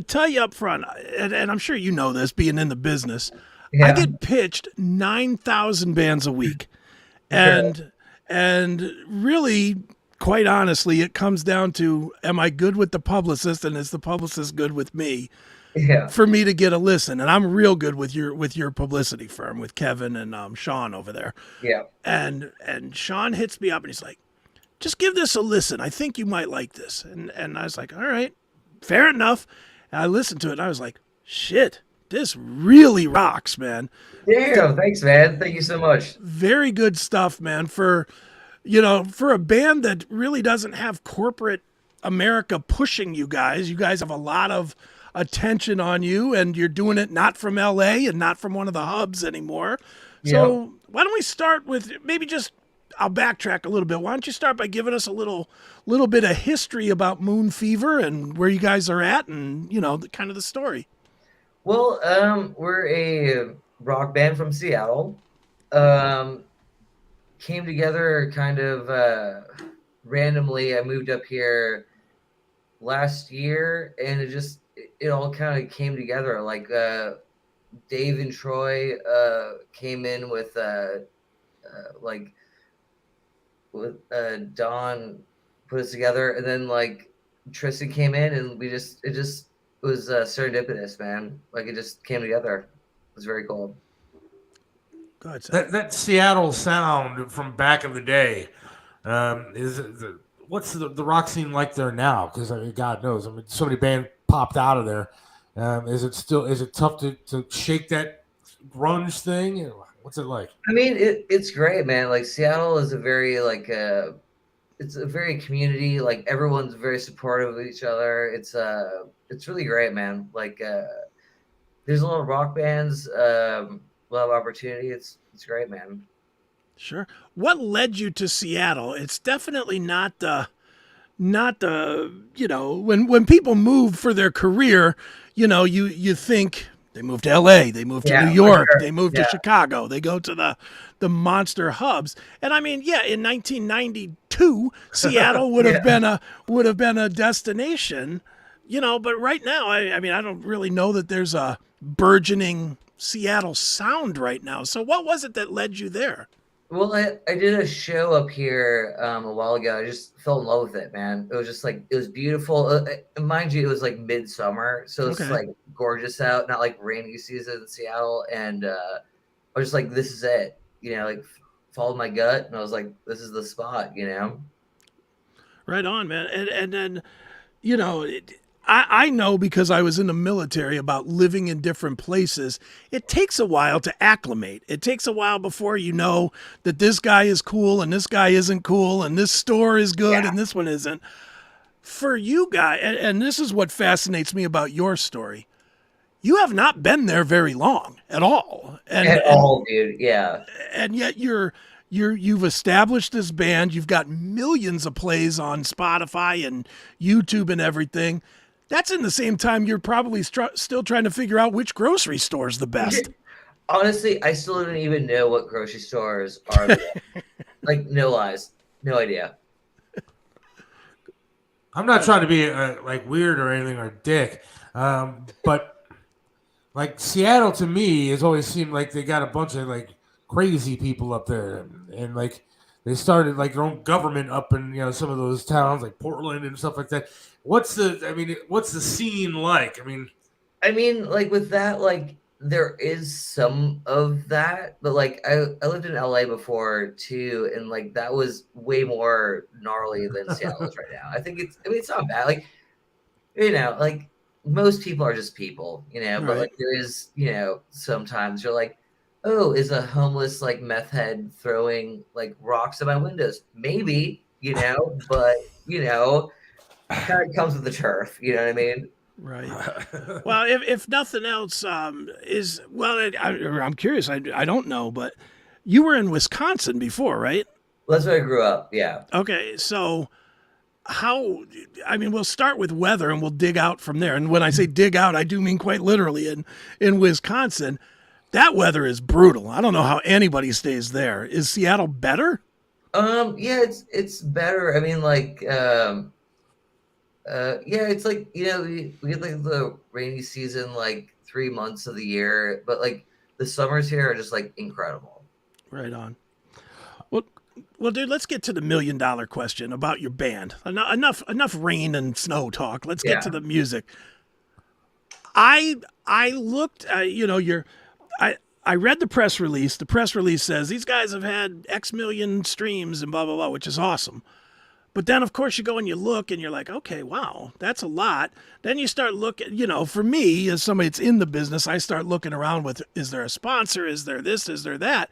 tell you up front, and I'm sure you know this, being in the business. Yeah. I get pitched 9,000 bands a week, and really, quite honestly, it comes down to: am I good with the publicist, and is the publicist good with me? Yeah. For me to get a listen, and I'm real good with your publicity firm, with Kevin and Sean over there. Yeah. And Sean hits me up and he's like, just give this a listen. I think you might like this. And I was like, all right, fair enough. And I listened to it and I was like, shit, this really rocks, man. Damn, thanks, man. Thank you so much. Very good stuff, man. For a band that really doesn't have corporate America pushing you guys have a lot of attention on you, and you're doing it not from LA and not from one of the hubs anymore. So why don't we start with I'll backtrack a little bit. Why don't you start by giving us a little bit of history about Moon Fever and where you guys are at, and kind of the story. Well, we're a rock band from Seattle. Came together kind of randomly. I moved up here last year, and it all kind of came together. Like Dave and Troy came in with Don put us together, and then like Tristan came in, and it just was serendipitous, man. Like it just came together. It was very cool. Good. That Seattle sound from back in the day what's the rock scene like there now? Because God knows, so many bands popped out of there. Is it tough to shake that grunge thing? What's it like? I mean, it's great, man. Like Seattle is a very it's a very community. Like everyone's very supportive of each other. It's really great, man. Like there's a lot of rock bands, a lot of opportunity. It's great, man. Sure. What led you to Seattle? It's definitely not the when people move for their career, you think they move to LA, they move to New York, they move to Chicago, they go to the monster hubs. And I mean, in 1992, Seattle would have been a destination, but right now, I mean, I don't really know that there's a burgeoning Seattle sound right now. So what was it that led you there? Well, I did a show up here a while ago. I just fell in love with it, man. It was just like, it was beautiful. Mind you, it was like midsummer, so it's like gorgeous out, not like rainy season in Seattle. And I was just like, this is it, like followed my gut, and I was like, this is the spot, Right on, man. And then, I know because I was in the military about living in different places. It takes a while to acclimate. It takes a while before you know that this guy is cool and this guy isn't cool and this store is good and this one isn't. for you guys, and this is what fascinates me about your story. You have not been there very long at all. At all, dude. Yeah. And yet you've established this band. You've got millions of plays on Spotify and YouTube and everything. That's in the same time you're probably still trying to figure out which grocery store is the best. Honestly, I still don't even know what grocery stores are the best. Like, no lies. No idea. I'm not trying to be like weird or anything or a dick, but like Seattle to me has always seemed like they got a bunch of like crazy people up there, and like they started like their own government up in some of those towns like Portland and stuff like that. What's the scene like? I mean, like with that, like there is some of that, but like I lived in LA before too, and like that was way more gnarly than Seattle is right now. I think it's not bad. Like, like most people are just people, but like there is, sometimes you're like, oh, is a homeless like meth head throwing like rocks at my windows? Maybe, but kind of comes with the turf, you know what I mean? Right. Well, if nothing else, I'm curious. I don't know, but you were in Wisconsin before, right? That's where I grew up. Yeah. Okay. So we'll start with weather and we'll dig out from there. And when I say dig out, I do mean quite literally. In Wisconsin, that weather is brutal. I don't know how anybody stays there. Is Seattle better? Yeah, it's better. I mean, like, yeah, it's like, we get like the rainy season like 3 months of the year, but like the summers here are just like incredible. Right on. Well, dude, let's get to the $1 million question about your band. Enough rain and snow talk. Let's get to the music. I looked, I read the press release. The press release says these guys have had X million streams and blah, blah, blah, which is awesome. But then, of course, you go and you look and you're like, okay, wow, that's a lot. Then you start looking, for me, as somebody that's in the business, I start looking around with, is there a sponsor? Is there this? Is there that?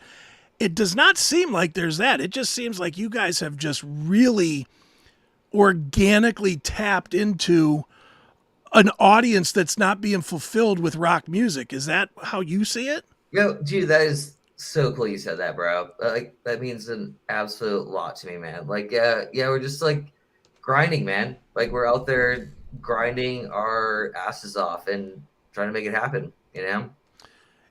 It does not seem like there's that. It just seems like you guys have just really organically tapped into an audience that's not being fulfilled with rock music. Is that how you see it? Dude, that is so cool you said that, bro. Like that means an absolute lot to me, man. Like, yeah, we're just like grinding, man. Like we're out there grinding our asses off and trying to make it happen,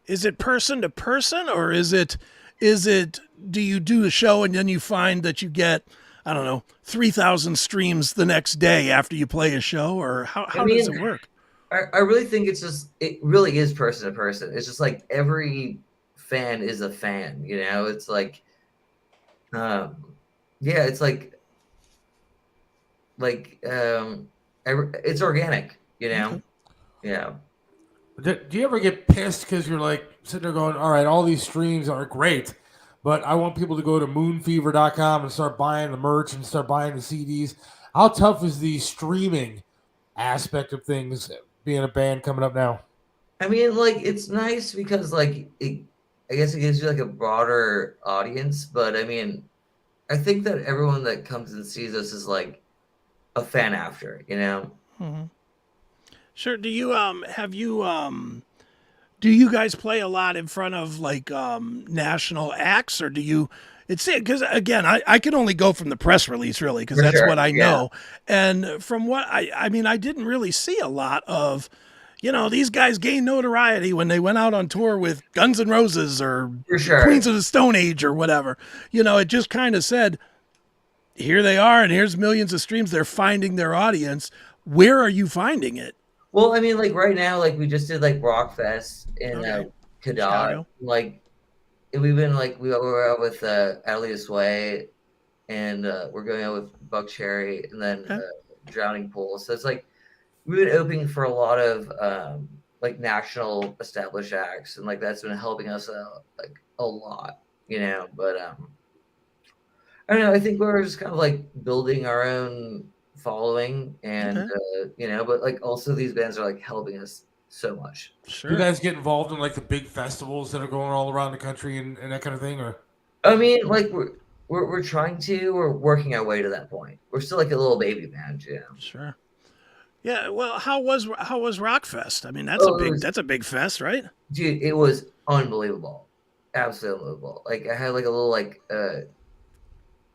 Is it person to person, or is it do you do a show and then you find that you get, I don't know, 3,000 streams the next day after you play a show, or how does it work? I really think it really is person to person. It's just like every fan is a fan, it's like it's it's organic, Okay. Yeah. Do you ever get pissed because you're like sitting there going, all right, all these streams are great, but I want people to go to moonfever.com and start buying the merch and start buying the CDs? How tough is the streaming aspect of things being a band coming up now? I mean, like, it's nice because like I guess it gives you like a broader audience, but I mean, I think that everyone that comes and sees us is like a fan after, Mm-hmm. Sure. Do you do you guys play a lot in front of like national acts, or do you? It's it because again, I can only go from the press release really because that's what I know, and from what I mean, I didn't really see a lot of. These guys gained notoriety when they went out on tour with Guns N' Roses or Queens of the Stone Age or whatever. It just kind of said, here they are, and here's millions of streams. They're finding their audience. Where are you finding it? Well, I mean, like right now, like we just did like Rock Fest in Cadott. Like we've been like we were out with Alias Way, and we're going out with Buck Cherry, and then Drowning Pool. So it's like. We've been opening for a lot of like national established acts, and like that's been helping us out like a lot, But I don't know. I think we're just kind of like building our own following, and but like also these bands are like helping us so much. Sure. You guys get involved in like the big festivals that are going all around the country and that kind of thing, or? I mean, like We're trying to. We're working our way to that point. We're still like a little baby band, you know. Sure. Yeah. Well, how was Rockfest? I mean, that's a big fest, right? Dude, it was unbelievable, absolutely unbelievable. Like I had like a little like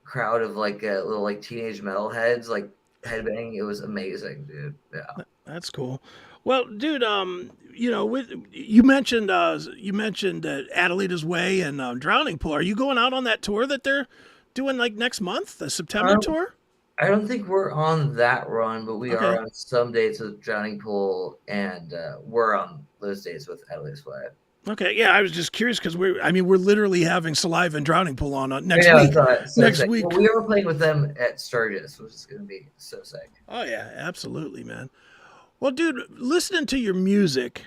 crowd of like little like teenage metalheads like headbanging. It was amazing, dude. Yeah, that's cool. Well, dude, you know, you mentioned Adelita's Way and Drowning Pool. Are you going out on that tour that they're doing like next month, the September tour? I don't think we're on that run, but we are on some dates with Drowning Pool, and we're on those dates with Adelita's Way. Okay, yeah, I was just curious because we're literally having Saliva and Drowning Pool on next week. Next week, well, we are playing with them at Sturgis, which is going to be so sick. Oh yeah, absolutely, man. Well, dude, listening to your music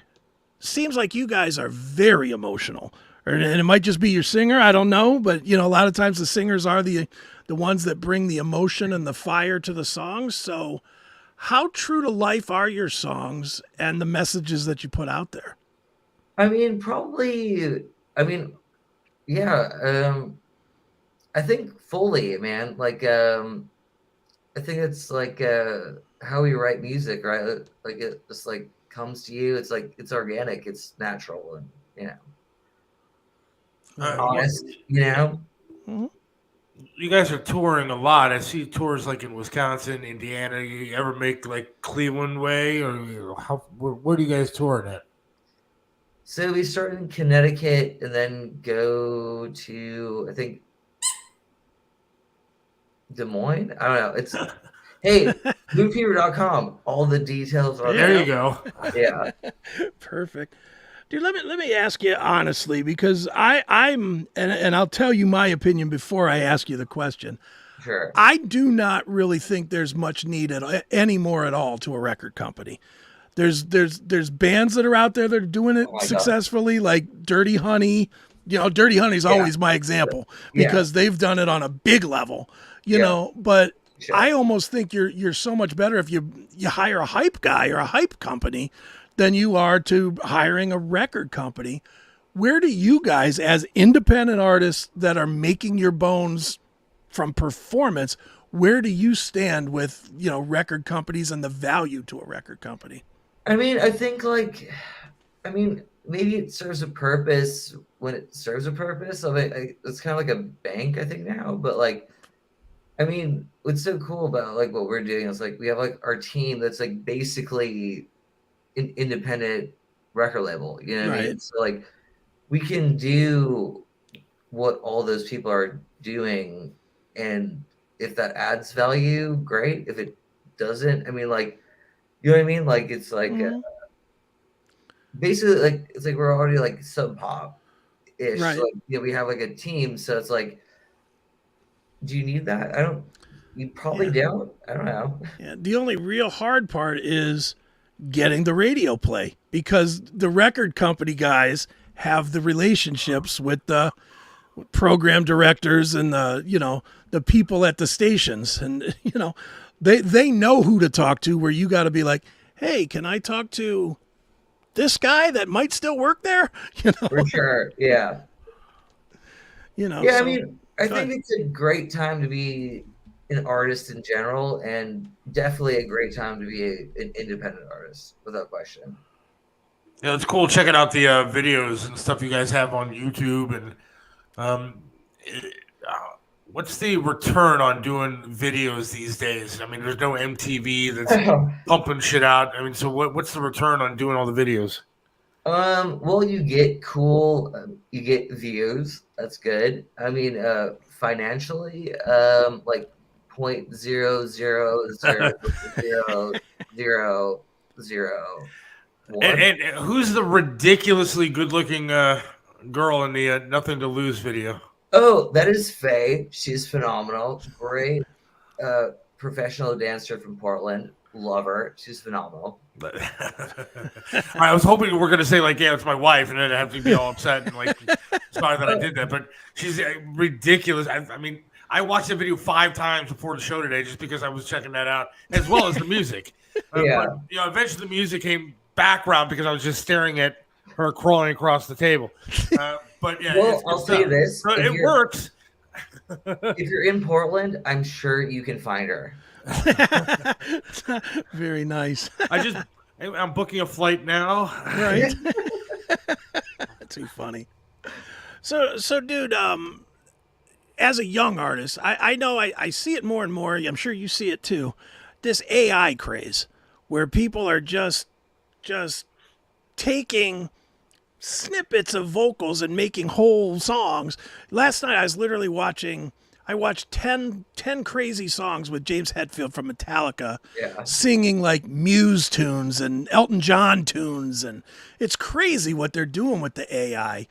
seems like you guys are very emotional, and it might just be your singer. I don't know, but you know, a lot of times the singers are the ones that bring the emotion and the fire to the songs. So, how true to life are your songs and the messages that you put out there? I mean, probably. I mean, yeah. I think fully, man. Like, I think it's like how we write music, right? Like it just like comes to you. It's like it's organic. It's natural, and you know, honest. You know. Mm-hmm. You guys are touring a lot. I see tours like in Wisconsin, Indiana. You ever make like Cleveland way, or where do you guys tour at? So we started in Connecticut and then go to, I think, Des Moines. I don't know. It's hey, moonfever.com. All the details are there. You go. Yeah. Perfect. Dude, let me ask you honestly, because I'm I'll tell you my opinion before I ask you the question. Sure. I do not really think there's much need anymore at all to a record company. There's bands that are out there that are doing it successfully, like Dirty Honey. You know, Dirty Honey's always my example because they've done it on a big level. You know, but I almost think you're so much better if you hire a hype guy or a hype company than you are to hiring a record company. Where do you guys, as independent artists that are making your bones from performance, where do you stand with, you know, record companies and the value to a record company? I mean, I think maybe it serves a purpose when it serves a purpose. I mean, it's kind of like a bank, I think now, but like, I mean, what's so cool about like what we're doing is like we have like our team that's like basically an independent record label, you know what I mean? So like we can do what all those people are doing, and if that adds value, great. If it doesn't, I mean, like, you know what I mean? Like it's like basically like it's like we're already like sub pop ish. Right. So, like, you know, we have like a team, so it's like, do you need that? You probably don't. I don't know. Yeah, the only real hard part is getting the radio play, because the record company guys have the relationships with the program directors and the people at the stations, and they know who to talk to, where you got to be like, hey, can I talk to this guy that might still work there? For sure. Yeah. I mean, I think it's a great time to be an artist in general, and definitely a great time to be an independent artist, without question. Yeah, it's cool checking out the videos and stuff you guys have on YouTube. And what's the return on doing videos these days? I mean, there's no MTV that's pumping shit out. I mean, so what's the return on doing all the videos? Well, you get you get views. That's good. I mean, financially, like 0.0000001. And who's the ridiculously good-looking girl in the Nothing to Lose video? Oh, that is Faye. She's phenomenal. Great professional dancer from Portland. Love her. She's phenomenal. I was hoping we were going to say, like, yeah, it's my wife, and then I have to be all upset and, like, sorry that I did that. But she's ridiculous. I mean, I watched the video 5 times before the show today just because I was checking that out, as well as the music. But, eventually the music came background because I was just staring at her crawling across the table. But, yeah. Well, I'll say this. It works. If you're in Portland, I'm sure you can find her. Very nice. I'm booking a flight now. Right. Too funny. So dude, as a young artist, I know I see it more and more. I'm sure you see it too. This AI craze where people are just taking snippets of vocals and making whole songs. Last night I was literally I watched 10 crazy songs with James Hetfield from Metallica singing like Muse tunes and Elton John tunes, and it's crazy what they're doing with the AI.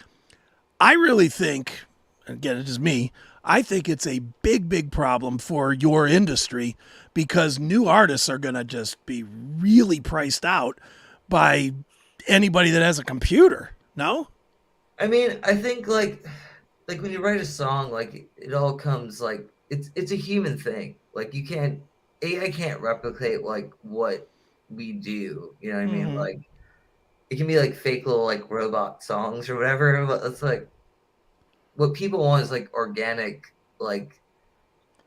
I really think, again, it's just me, I think it's a big problem for your industry because new artists are going to just be really priced out by anybody that has a computer. No? I mean, I think like when you write a song, like it all comes like it's a human thing. Like AI can't replicate like what we do. You know what I mean? Like it can be like fake little like robot songs or whatever, but it's like what people want is like organic, like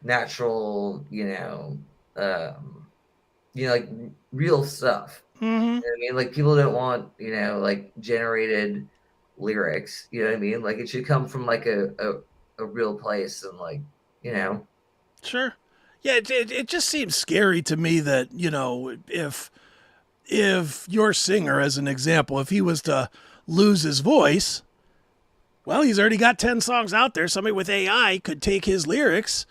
natural, like real stuff. You know what I mean? Like people don't want, like generated lyrics, you know what I mean? Like it should come from like a real place and like, Sure. Yeah, it just seems scary to me that, if your singer, as an example, if he was to lose his voice, well, he's already got 10 songs out there. Somebody with AI could take his lyrics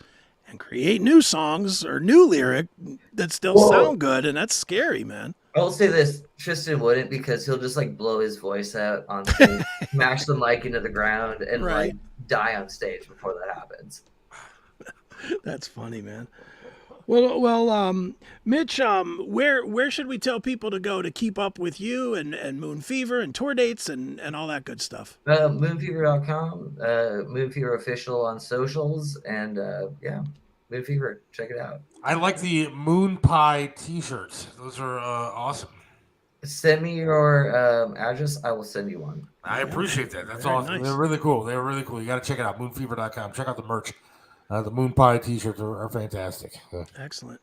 and create new songs or new lyric that still sound good, and that's scary, man. I'll say this, Tristan wouldn't, because he'll just like blow his voice out on stage, smash the mic into the ground, and like die on stage before that happens. That's funny, man. Well, Mitch, where should we tell people to go to keep up with you and Moon Fever and tour dates and all that good stuff? Moonfever.com, Moonfever official on socials, and Moon Fever, check it out. I like the Moon Pie t-shirts. Those are awesome. Send me your address. I will send you one. I appreciate that. That's Very awesome. nice. They're really cool. They're really cool. You got to check it out. Moonfever.com. Check out the merch. The Moon Pie t-shirts are fantastic. Excellent.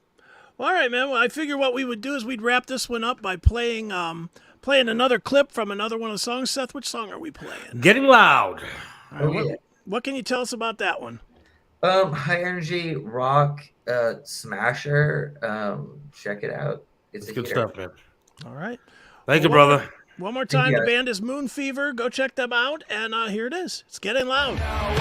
Well, all right, man. Well, I figure what we would do is we'd wrap this one up by playing another clip from another one of the songs. Seth, which song are we playing? Getting Loud. All right, what can you tell us about that one? High energy rock smasher. Check it out. It's good stuff, man. All right. Thank you, brother. One more time, you, the guys. band is Moon Fever. Go check them out, and here it is. It's Getting Loud. I'm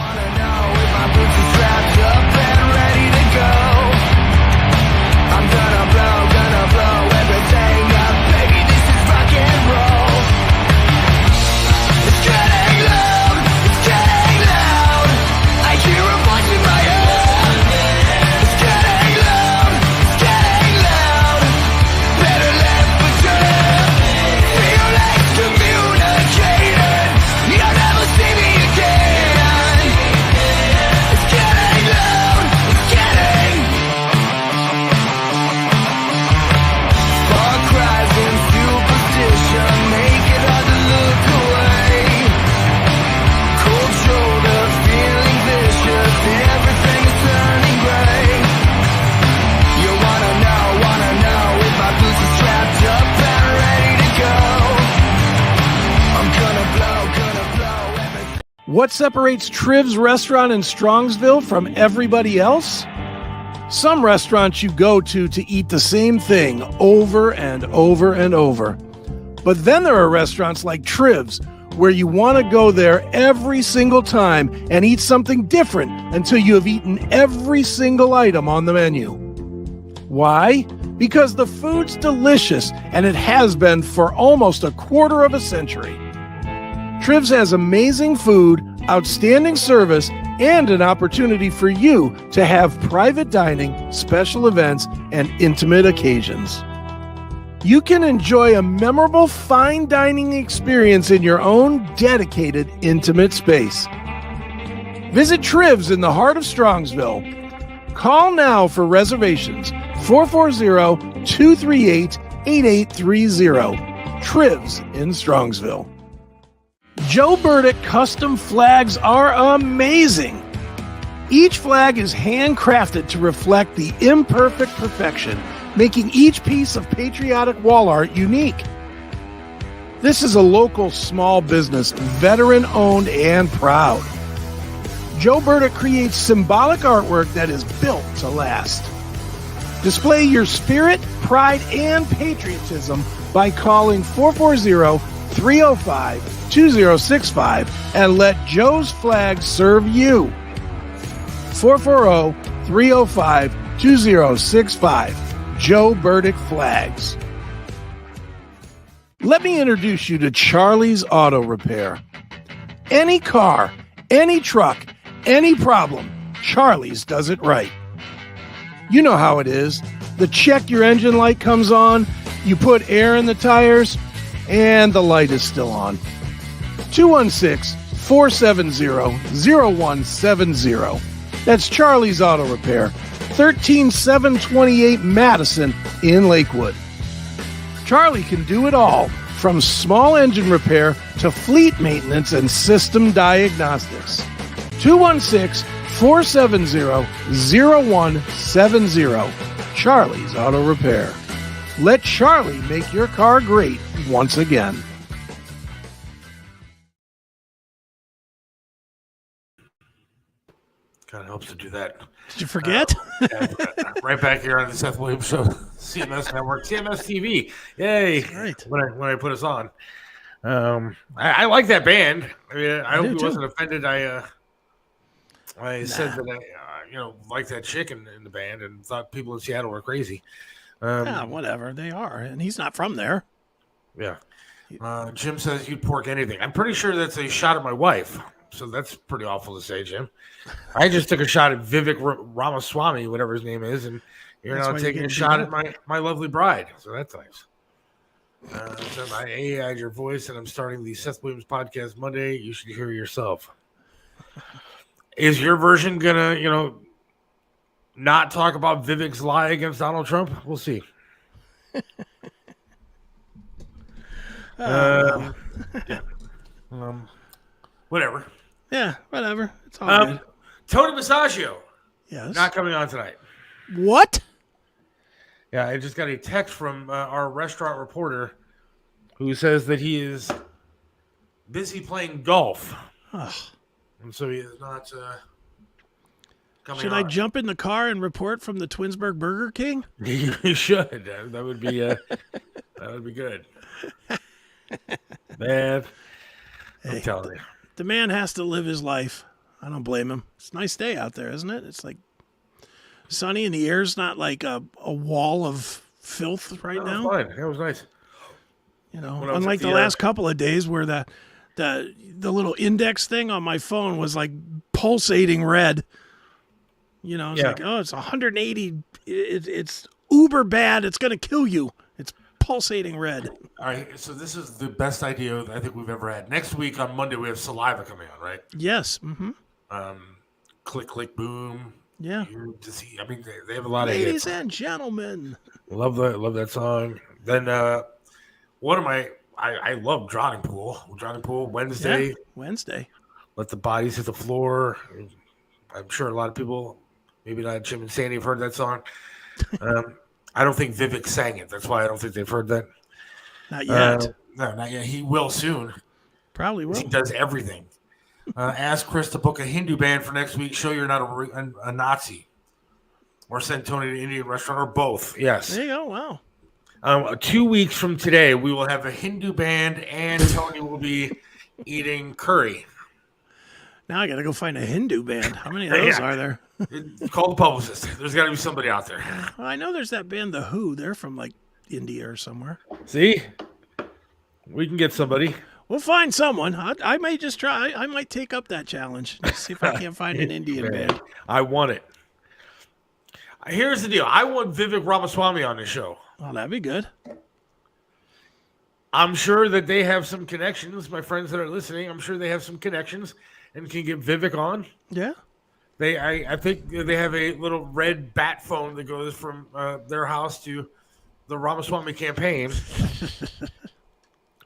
gonna blow everything up, baby, this is rock and roll. It's getting loud, I hear a voice in my head. It's getting loud, better left for dead. Feelings communicated, you'll never see me again. It's getting loud, Far cries and superstition make it hard to look away. Cold shoulder, feeling vicious, everything is turning gray. You wanna know if my boots are strapped up and ready to go. I'm gonna blow everything. What separates Triv's restaurant in Strongsville from everybody else? Some restaurants you go to eat the same thing over and over and over. But then there are restaurants like Triv's where you want to go there every single time and eat something different until you have eaten every single item on the menu. Why? Because the food's delicious and it has been for almost a quarter of a century. Triv's has amazing food, outstanding service, and an opportunity for you to have private dining, special events, and intimate occasions. You can enjoy a memorable fine dining experience in your own dedicated, intimate space. Visit Triv's in the heart of Strongsville. Call now for reservations, 440-238-8830. Triv's in Strongsville. Joe Burdick custom flags are amazing. Each flag is handcrafted to reflect the imperfect perfection, making each piece of patriotic wall art unique. This is a local small business, veteran-owned and proud. Joe Burdick creates symbolic artwork that is built to last. Display your spirit, pride, and patriotism by calling 440-305-2065 and let Joe's Flag serve you. 440-305-2065. Joe Burdick Flags. Let me introduce you to Charlie's Auto Repair. Any car, any truck, any problem, Charlie's does it right. You know how it is. The check your engine light comes on, you put air in the tires, and the light is still on. 216-470-0170. That's Charlie's Auto Repair, 13728 Madison in Lakewood. Charlie can do it all, from small engine repair to fleet maintenance and system diagnostics. 216-470-0170. Charlie's Auto Repair. Let Charlie make your car great once again. Kind of helps to do that. Did you forget? Right back here on the Seth Williams Show, CMS Network, CMS TV. Yay! Right. When I put us on, I like that band. I mean, I hope he wasn't offended. I said that I like that chick in the band and thought people in Seattle were crazy. Yeah, whatever. They are, and he's not from there. Yeah. Jim says you'd pork anything. I'm pretty sure that's a shot at my wife. So that's pretty awful to say, Jim. I just took a shot at Vivek Ramaswamy, whatever his name is, and you're now taking a shot at my lovely bride. So that's nice. So I AI'd your voice, and I'm starting the Seth Williams podcast Monday. You should hear yourself. Is your version gonna, not talk about Vivek's lie against Donald Trump? We'll see. Yeah. Whatever. Yeah, whatever. It's all good. Tony Massaggio. Yes. Not coming on tonight. What? Yeah, I just got a text from our restaurant reporter who says that he is busy playing golf. Ugh. And so he is not coming Should on. I jump in the car and report from the Twinsburg Burger King? You should. That would be good. Man, I'm telling you. The man has to live his life. I don't blame him. It's a nice day out there, isn't it? It's like sunny and the air's not like a wall of filth right now. It was fine. It was nice. Unlike the last couple of days where the little index thing on my phone was like pulsating red. It's like, oh, it's 180. It's uber bad. It's going to kill you. It's pulsating red. All right, so this is the best idea I think we've ever had. Next week on Monday, we have Saliva coming on, right? Yes. Mm-hmm. Click, click, boom. Yeah. I mean, they have a lot of hits. Ladies and gentlemen. Love that song. Then I love Drowning Pool. Drowning Pool Wednesday. Yeah, Wednesday. Let the Bodies Hit the Floor. I'm sure a lot of people, maybe not Jim and Sandy, have heard that song. I don't think Vivek sang it. That's why I don't think they've heard that. Not yet. No, not yet. He will soon. Probably will. He does everything. Ask Chris to book a Hindu band for next week. Show you're not a Nazi. Or send Tony to an Indian restaurant, or both. Yes. There you go. Wow. 2 weeks from today, we will have a Hindu band, and Tony will be eating curry. Now I got to go find a Hindu band. How many of those are there? Call the publicist. There's got to be somebody out there. Well, I know there's that band, The Who. They're from like India or somewhere. See? We can get somebody. We'll find someone. I may just try. I might take up that challenge. See if I can't find an Indian band. I want it. Here's the deal. I want Vivek Ramaswamy on the show. Oh, that'd be good. I'm sure that they have some connections. My friends that are listening, I'm sure they have some connections and can get Vivek on. Yeah. I think they have a little red bat phone that goes from their house to the Ramaswamy campaign.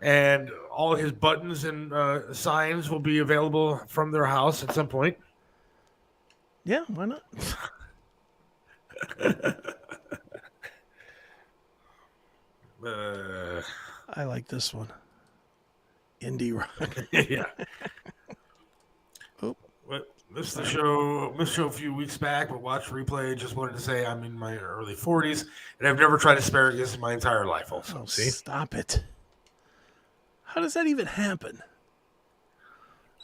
And all his buttons and signs will be available from their house at some point. Yeah, why not? I like this one. Indie rock. Yeah. Missed the show a few weeks back, but watched replay. Just wanted to say I'm in my early 40s, and I've never tried asparagus in my entire life. Also, see, stop it. How does that even happen?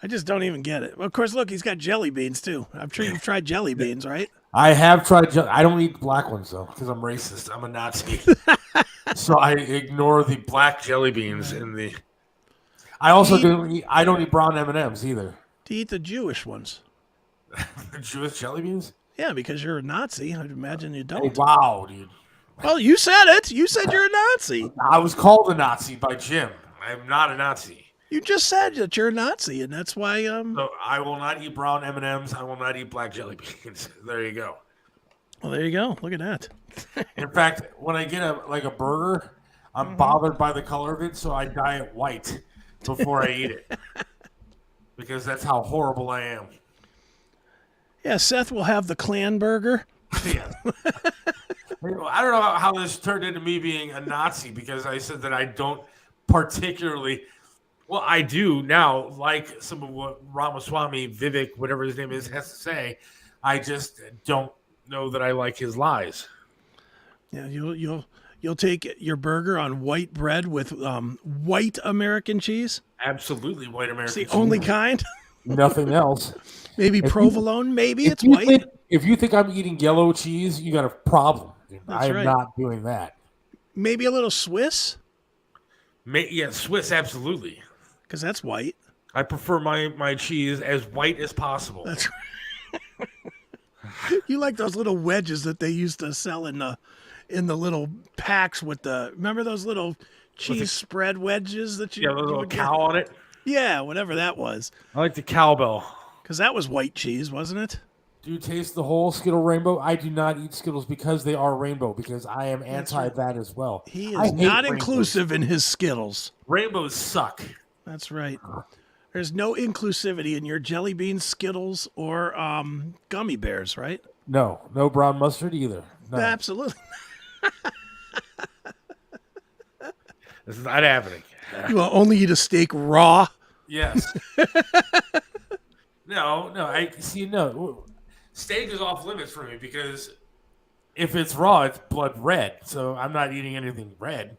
I just don't even get it. Well, of course, look, he's got jelly beans too. I'm sure you've tried jelly beans, right? I have tried. I don't eat black ones though because I'm racist. I'm a Nazi, so I ignore the black jelly beans in the. I also I don't eat brown M&Ms either. Do you eat the Jewish ones? The Jewish jelly beans? Yeah, because you're a Nazi. I'd imagine you don't. Hey, wow, dude. Well, you said it. You said you're a Nazi. I was called a Nazi by Jim. I'm not a Nazi. You just said that you're a Nazi, and that's why. So I will not eat brown M&Ms. I will not eat black jelly beans. There you go. Well, there you go. Look at that. In fact, when I get a burger, I'm bothered by the color of it, so I dye it white before I eat it. Because that's how horrible I am. Yeah, Seth will have the clan burger. Yeah. I don't know how this turned into me being a Nazi because I said that I don't particularly. Well, I do now like some of what Ramaswamy, Vivek, whatever his name is, has to say. I just don't know that I like his lies. Yeah, you'll take your burger on white bread with white American cheese. Absolutely, white American cheese. It's the only kind. Nothing else. Maybe provolone. Maybe it's white. If you think I'm eating yellow cheese, you got a problem. I am not doing that. Maybe a little Swiss. Yeah, Swiss, absolutely. Because that's white. I prefer my cheese as white as possible. That's right. You like those little wedges that they used to sell in the little packs with the. Remember those little cheese spread wedges that you? Yeah, the little cow on it. Yeah, whatever that was. I like the cowbell. Because that was white cheese, wasn't it? Do you taste the whole Skittle rainbow? I do not eat Skittles because they are rainbow, because I am anti that as well. He is not inclusive in his Skittles. Rainbows suck. That's right. There's no inclusivity in your jelly bean Skittles or gummy bears, right? No brown mustard either. No. Absolutely. This is not happening. You will only eat a steak raw. Yes. No. I see. No, steak is off limits for me because if it's raw, it's blood red. So I'm not eating anything red.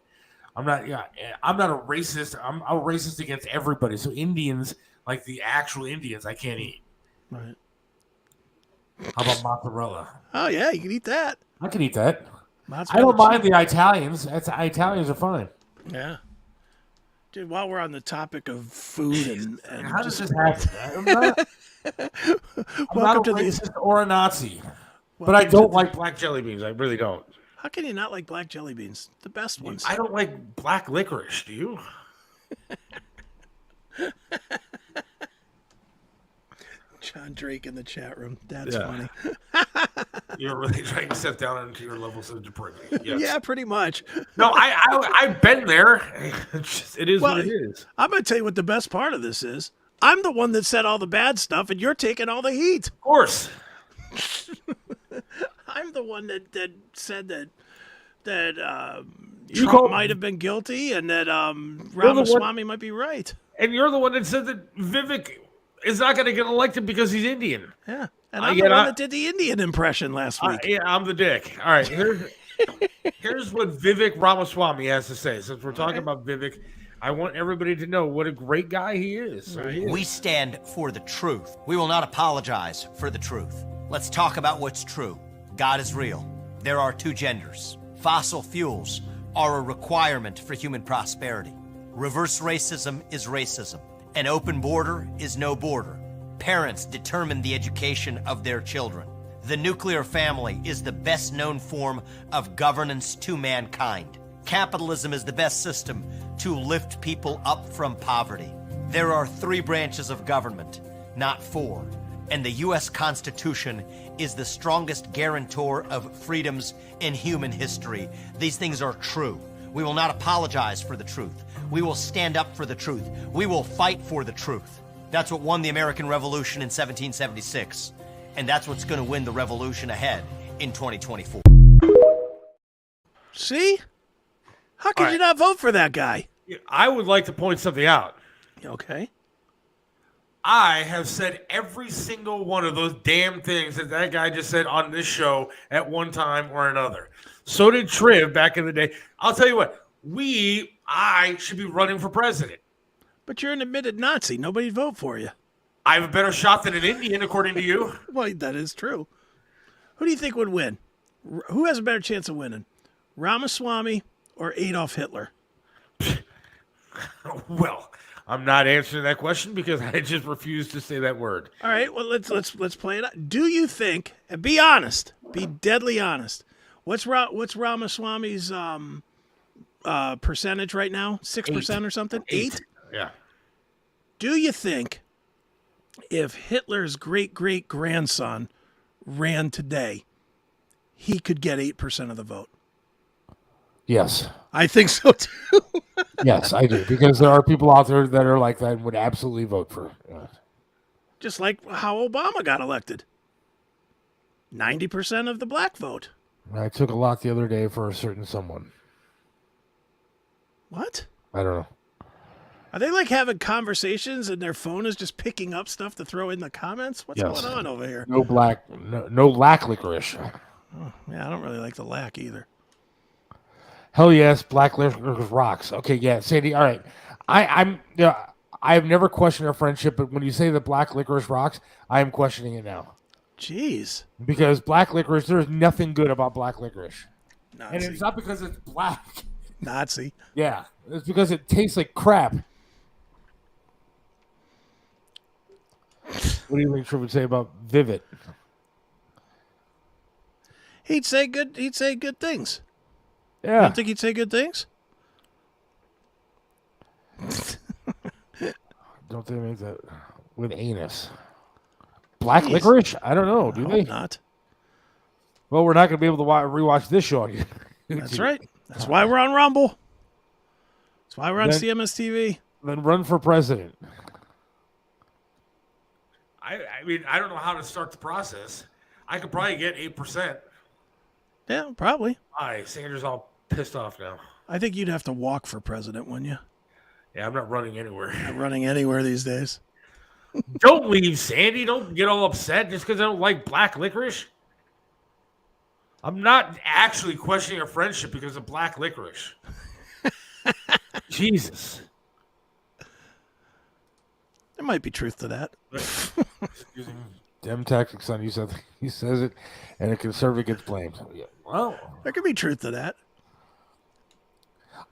I'm not a racist. I'm a racist against everybody. So Indians, like the actual Indians, I can't eat. Right. How about mozzarella? Oh yeah, you can eat that. I can eat that. Mozzarella I don't mind the Italians. Italians are fine. Yeah. Dude, while we're on the topic of food and how does this happen? I'm not a racist or a Nazi, but I don't like black jelly beans. I really don't. How can you not like black jelly beans? The best ones. I don't like black licorice. Do you? John Drake in the chat room. That's funny. You're really trying to step down into your levels of depravity. Yes. Yeah, pretty much. No, I've been there. It is what it is. I'm going to tell you what the best part of this is. I'm the one that said all the bad stuff, and you're taking all the heat. Of course. I'm the one that said that Trump might have been guilty and that Ramaswamy might be right. And you're the one that said that Vivek is not going to get elected because he's Indian. Yeah. And I'm the one that did the Indian impression last week. Yeah, I'm the dick. All right, here's what Vivek Ramaswamy has to say. Since we're talking about Vivek, I want everybody to know what a great guy he is. We stand for the truth. We will not apologize for the truth. Let's talk about what's true. God is real. There are two genders. Fossil fuels are a requirement for human prosperity. Reverse racism is racism. An open border is no border. Parents determine the education of their children. The nuclear family is the best known form of governance to mankind. Capitalism is the best system to lift people up from poverty. There are 3 branches of government, not 4. And the U.S. Constitution is the strongest guarantor of freedoms in human history. These things are true. We will not apologize for the truth. We will stand up for the truth. We will fight for the truth. That's what won the American Revolution in 1776. And that's what's going to win the revolution ahead in 2024. See? How could you not vote for that guy? I would like to point something out. Okay. I have said every single one of those damn things that guy just said on this show at one time or another. So did Triv back in the day. I'll tell you what, I should be running for president. But you're an admitted Nazi. Nobody'd vote for you. I have a better shot than an Indian, according to you. Well, that is true. Who do you think would win? Who has a better chance of winning? Ramaswamy or Adolf Hitler? Well, I'm not answering that question because I just refuse to say that word. All right, well let's play it out. Do you think? And be honest. Be deadly honest. What's Ramaswamy's percentage right now? 6% or something? 8? Yeah. Do you think if Hitler's great-great-grandson ran today, he could get 8% of the vote? Yes. I think so too. Yes, I do. Because there are people out there that are like that and would absolutely vote for it. Just like how Obama got elected. 90% of the black vote. I took a lot the other day for a certain someone. What? I don't know. Are they like having conversations and their phone is just picking up stuff to throw in the comments? What's going on over here? No lack licorice. Oh, yeah, I don't really like the lack either. Hell yes, black licorice rocks. Okay, yeah, Sandy. All right, I have never questioned our friendship, but when you say that black licorice rocks, I am questioning it now. Jeez. Because black licorice, there's nothing good about black licorice, Nazi. and it's not because it's black. Nazi. Yeah, it's because it tastes like crap. What do you think Triv would say about Vivet? He'd say good things. Yeah. You don't think he'd say good things? Don't they make that with anus? Black licorice? I don't know. Do they? Not. Well, we're not going to be able to rewatch this show on YouTube. That's right. That's why we're on Rumble. That's why we're on CMS-TV. Then run for president. I mean, I don't know how to start the process. I could probably get 8%. Yeah, probably. Hi, Sanders all pissed off now. I think you'd have to walk for president, wouldn't you? Yeah, I'm not running anywhere. Not running anywhere these days. Don't leave, Sandy. Don't get all upset just because I don't like black licorice. I'm not actually questioning our friendship because of black licorice. Jesus. There might be truth to that. Excuse me. Dem tactics on he says it, and a conservative gets blamed. Yeah. Well, there could be truth to that.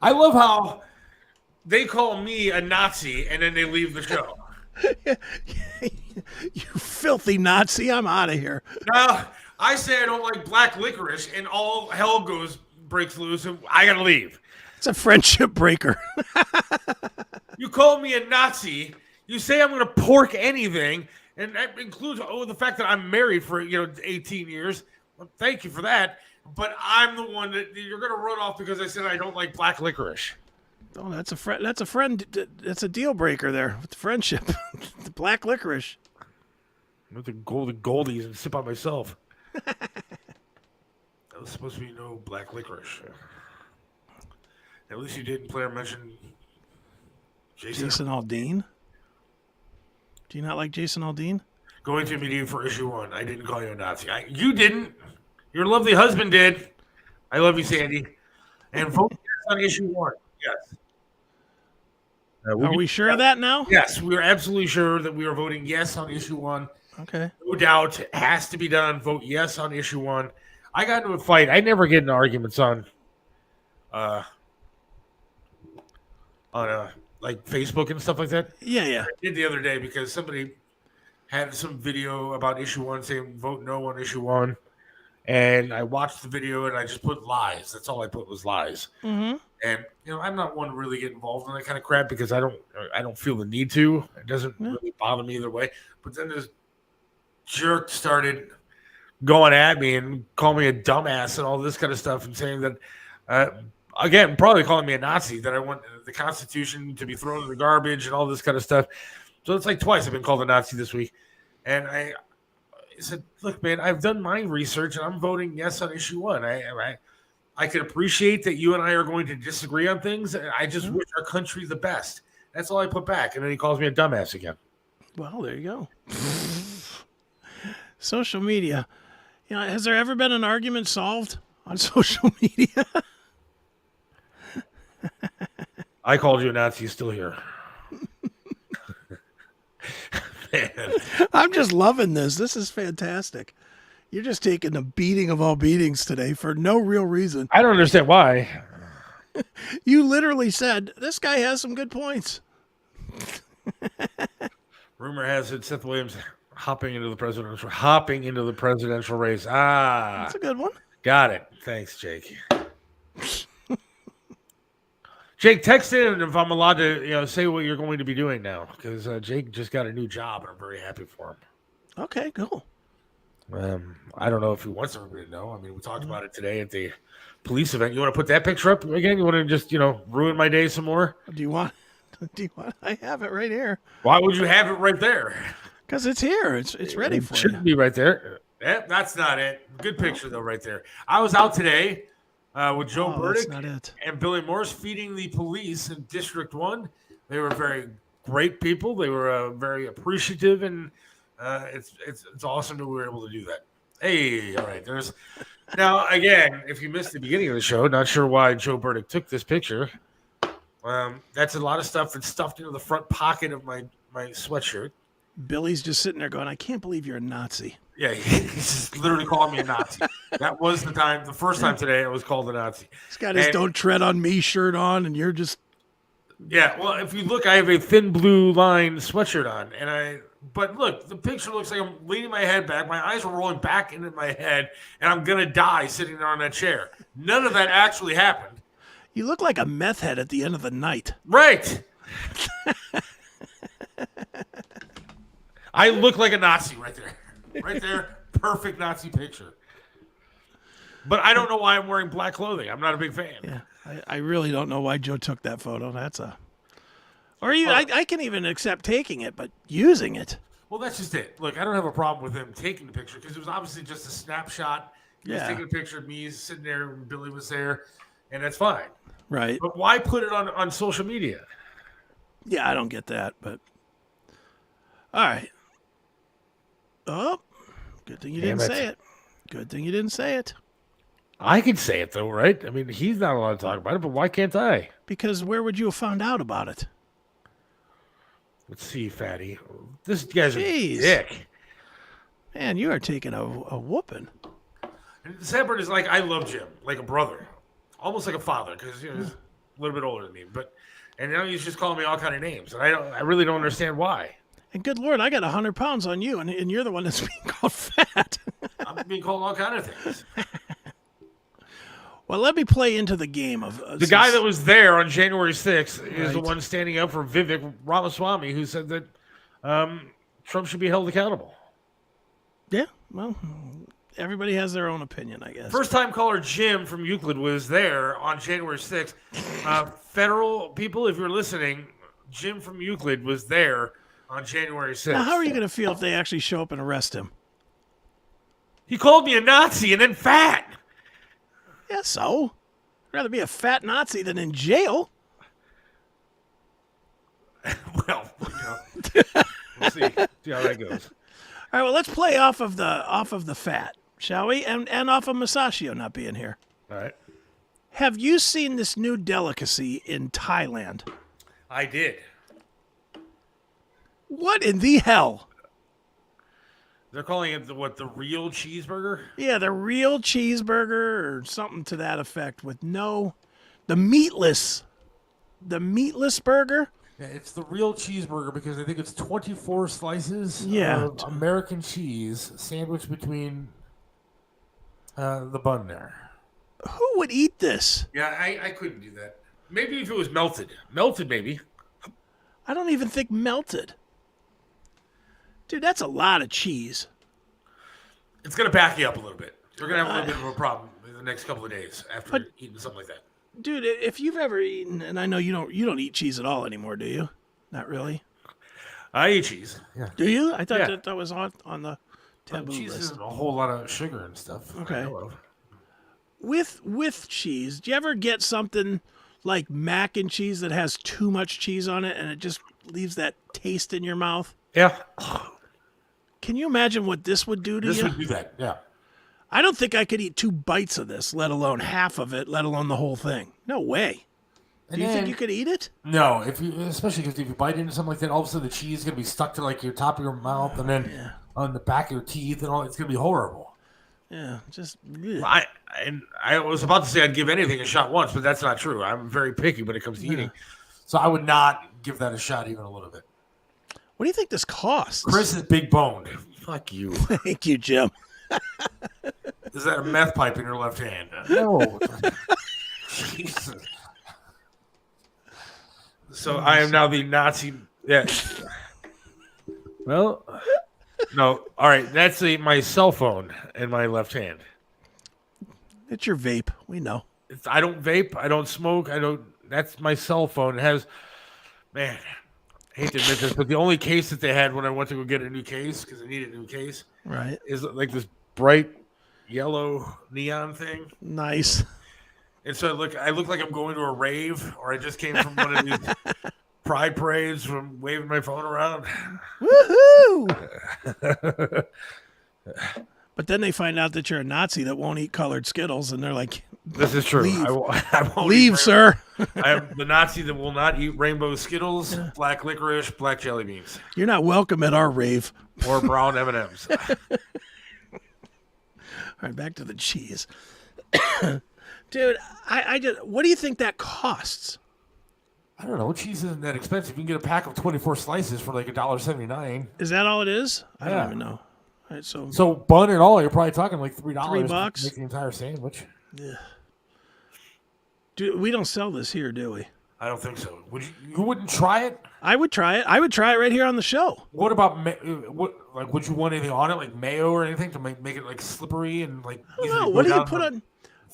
I love how they call me a Nazi and then they leave the show. You filthy Nazi! I'm out of here. Now I say I don't like black licorice, and all hell breaks loose, and I gotta leave. It's a friendship breaker. You call me a Nazi. You say I'm gonna pork anything. And that includes the fact that I'm married for 18 years. Well, thank you for that. But I'm the one that you're going to run off because I said I don't like black licorice. Oh, that's a friend. That's a friend. That's a deal breaker there with the friendship. The black licorice. I'm going to go to Goldie's and sip on myself. That was supposed to be no black licorice. At least you didn't play or mention Jason Aldean. Do you not like Jason Aldean? Going to meet you for issue 1. I didn't call you a Nazi. You didn't. Your lovely husband did. I love you, Sandy. And vote yes on issue 1. Yes. Are we sure of that now? Yes, we are absolutely sure that we are voting yes on issue 1. Okay. No doubt. It has to be done. Vote yes on issue 1. I got into a fight. I never get into arguments on like Facebook and stuff like that. Yeah. I did the other day because somebody had some video about issue 1 saying vote no on issue 1. And I watched the video and I just put lies. That's all I put was lies. Mm-hmm. And I'm not one to really get involved in that kind of crap because I don't feel the need to. It doesn't really bother me either way. But then this jerk started going at me and calling me a dumbass and all this kind of stuff and saying that again, probably calling me a Nazi, that I want the Constitution to be thrown in the garbage and all this kind of stuff. So it's like twice I've been called a Nazi this week. And said, look, man, I've done my research and I'm voting yes on issue 1. I can appreciate that you and I are going to disagree on things. And I just wish our country the best. That's all I put back. And then he calls me a dumbass again. Well, there you go. Social media. You know, has there ever been an argument solved on social media? I called you a Nazi, still here. Man. I'm just loving this. This is fantastic. You're just taking the beating of all beatings today for no real reason. I don't understand why. You literally said, this guy has some good points. Rumor has it Seth Williams hopping into the presidential race. That's a good one. Got it. Thanks, Jake. Jake, text in if I'm allowed to, say what you're going to be doing now, because Jake just got a new job, and I'm very happy for him. Okay, cool. I don't know if he wants everybody to know. I mean, we talked about it today at the police event. You want to put that picture up again? You want to just, ruin my day some more? Do you want? I have it right here. Why would you have it right there? Because it's here. It's ready for you. It shouldn't be right there. That's not it. Good picture, though, right there. I was out today with Joe Burdick and Billy Morris feeding the police in District 1. They were very great people. They were very appreciative, and it's awesome that we were able to do that. Hey, all right. Now, again, if you missed the beginning of the show, not sure why Joe Burdick took this picture. That's a lot of stuff that's stuffed into the front pocket of my sweatshirt. Billy's just sitting there going, I can't believe you're a Nazi. Yeah, he's just literally calling me a Nazi. That was the first time today I was called a Nazi. He's got his Don't Tread on Me shirt on, and you're just... Yeah, well, if you look, I have a thin blue line sweatshirt on, but look, the picture looks like I'm leaning my head back, my eyes are rolling back into my head, and I'm going to die sitting there on that chair. None of that actually happened. You look like a meth head at the end of the night. Right. I look like a Nazi right there. Right there. Perfect Nazi picture. But I don't know why I'm wearing black clothing. I'm not a big fan. Yeah. I really don't know why Joe took that photo. I can even accept taking it, but using it. Well, that's just it. Look, I don't have a problem with him taking the picture because it was obviously just a snapshot. He was taking a picture of me sitting there when Billy was there, and that's fine. Right. But why put it on social media? Yeah, I don't get that, but all right. Oh, good thing you didn't say it. Good thing you didn't say it. I can say it, though, right? I mean, he's not allowed to talk about it, but why can't I? Because where would you have found out about it? Let's see, fatty. This guy's a dick. Man, you are taking a whooping. And the sad part is, I love Jim, like a brother. Almost like a father, because he's a little bit older than me. And now he's just calling me all kind of names. And I really don't understand why. And good Lord, I got 100 pounds on you, and you're the one that's being called fat. I'm being called all kind of things. Well, let me play into the game of... the guy that was there on January 6th is the one standing up for Vivek Ramaswamy, who said that Trump should be held accountable. Yeah, well, everybody has their own opinion, I guess. First-time caller Jim from Euclid was there on January 6th. Federal people, if you're listening, Jim from Euclid was there on January 6th. Now, how are you going to feel if they actually show up and arrest him? He called me a Nazi and then fat. Yeah, so? I'd rather be a fat Nazi than in jail. Well, we'll see how that goes. All right, well, let's play off of the fat, shall we? And off of Masashio not being here. All right. Have you seen this new delicacy in Thailand? I did. What in the hell? They're calling it the real cheeseburger? Yeah, the real cheeseburger or something to that effect with the meatless burger. Yeah, it's the real cheeseburger because I think it's 24 slices of American cheese sandwiched between the bun there. Who would eat this? Yeah, I couldn't do that. Maybe if it was melted. Melted, maybe. I don't even think melted. Dude, that's a lot of cheese. It's going to back you up a little bit. You're going to have a little bit of a problem in the next couple of days after eating something like that. Dude, if you've ever eaten, and I know you don't eat cheese at all anymore, do you? Not really. I eat cheese. Yeah. Do you? I thought that was on the Taboo cheese list. isn't a whole lot of sugar and stuff. Okay. With cheese, do you ever get something like mac and cheese that has too much cheese on it and it just leaves that taste in your mouth? Yeah. Can you imagine what this would do to you? This would do that, yeah. I don't think I could eat 2 bites of this, let alone half of it, let alone the whole thing. No way. Do you think you could eat it? No, especially because if you bite into something like that, all of a sudden the cheese is gonna be stuck to like your top of your mouth and then on the back of your teeth and all. It's gonna be horrible. Yeah, just. I was about to say I'd give anything a shot once, but that's not true. I'm very picky when it comes to eating. So I would not give that a shot even a little bit. What do you think this costs? Chris is big boned. Fuck you. Thank you, Jim. Is that a meth pipe in your left hand? No. Jesus. So I am now the Nazi. Yeah. Well, no. All right. That's my cell phone in my left hand. It's your vape. We know. I don't vape. I don't smoke. That's my cell phone. It has, man, I hate to admit this, but the only case that they had when I went to go get a new case, because I needed a new case, right, is like this bright yellow neon thing. Nice. And so I look like I'm going to a rave, or I just came from one of these pride parades from waving my phone around. Woohoo! But then they find out that you're a Nazi that won't eat colored Skittles, and they're like, "This is true. Leave, I won't leave sir." I am the Nazi that will not eat rainbow Skittles, black licorice, black jelly beans. You're not welcome at our rave. Or brown M&Ms. All right, back to the cheese. Dude, I just, what do you think that costs? I don't know. Cheese isn't that expensive. You can get a pack of 24 slices for like $1.79. Is that all it is? I Yeah. don't even know. All right, so bun and all, you're probably talking like $3. $3 to make the entire sandwich. Yeah. Dude, we don't sell this here, do we? I don't think so. You wouldn't try it? I would try it. I would try it right here on the show. What about would you want anything on it, like mayo or anything, to make it like slippery and like? I don't know. What do you put on?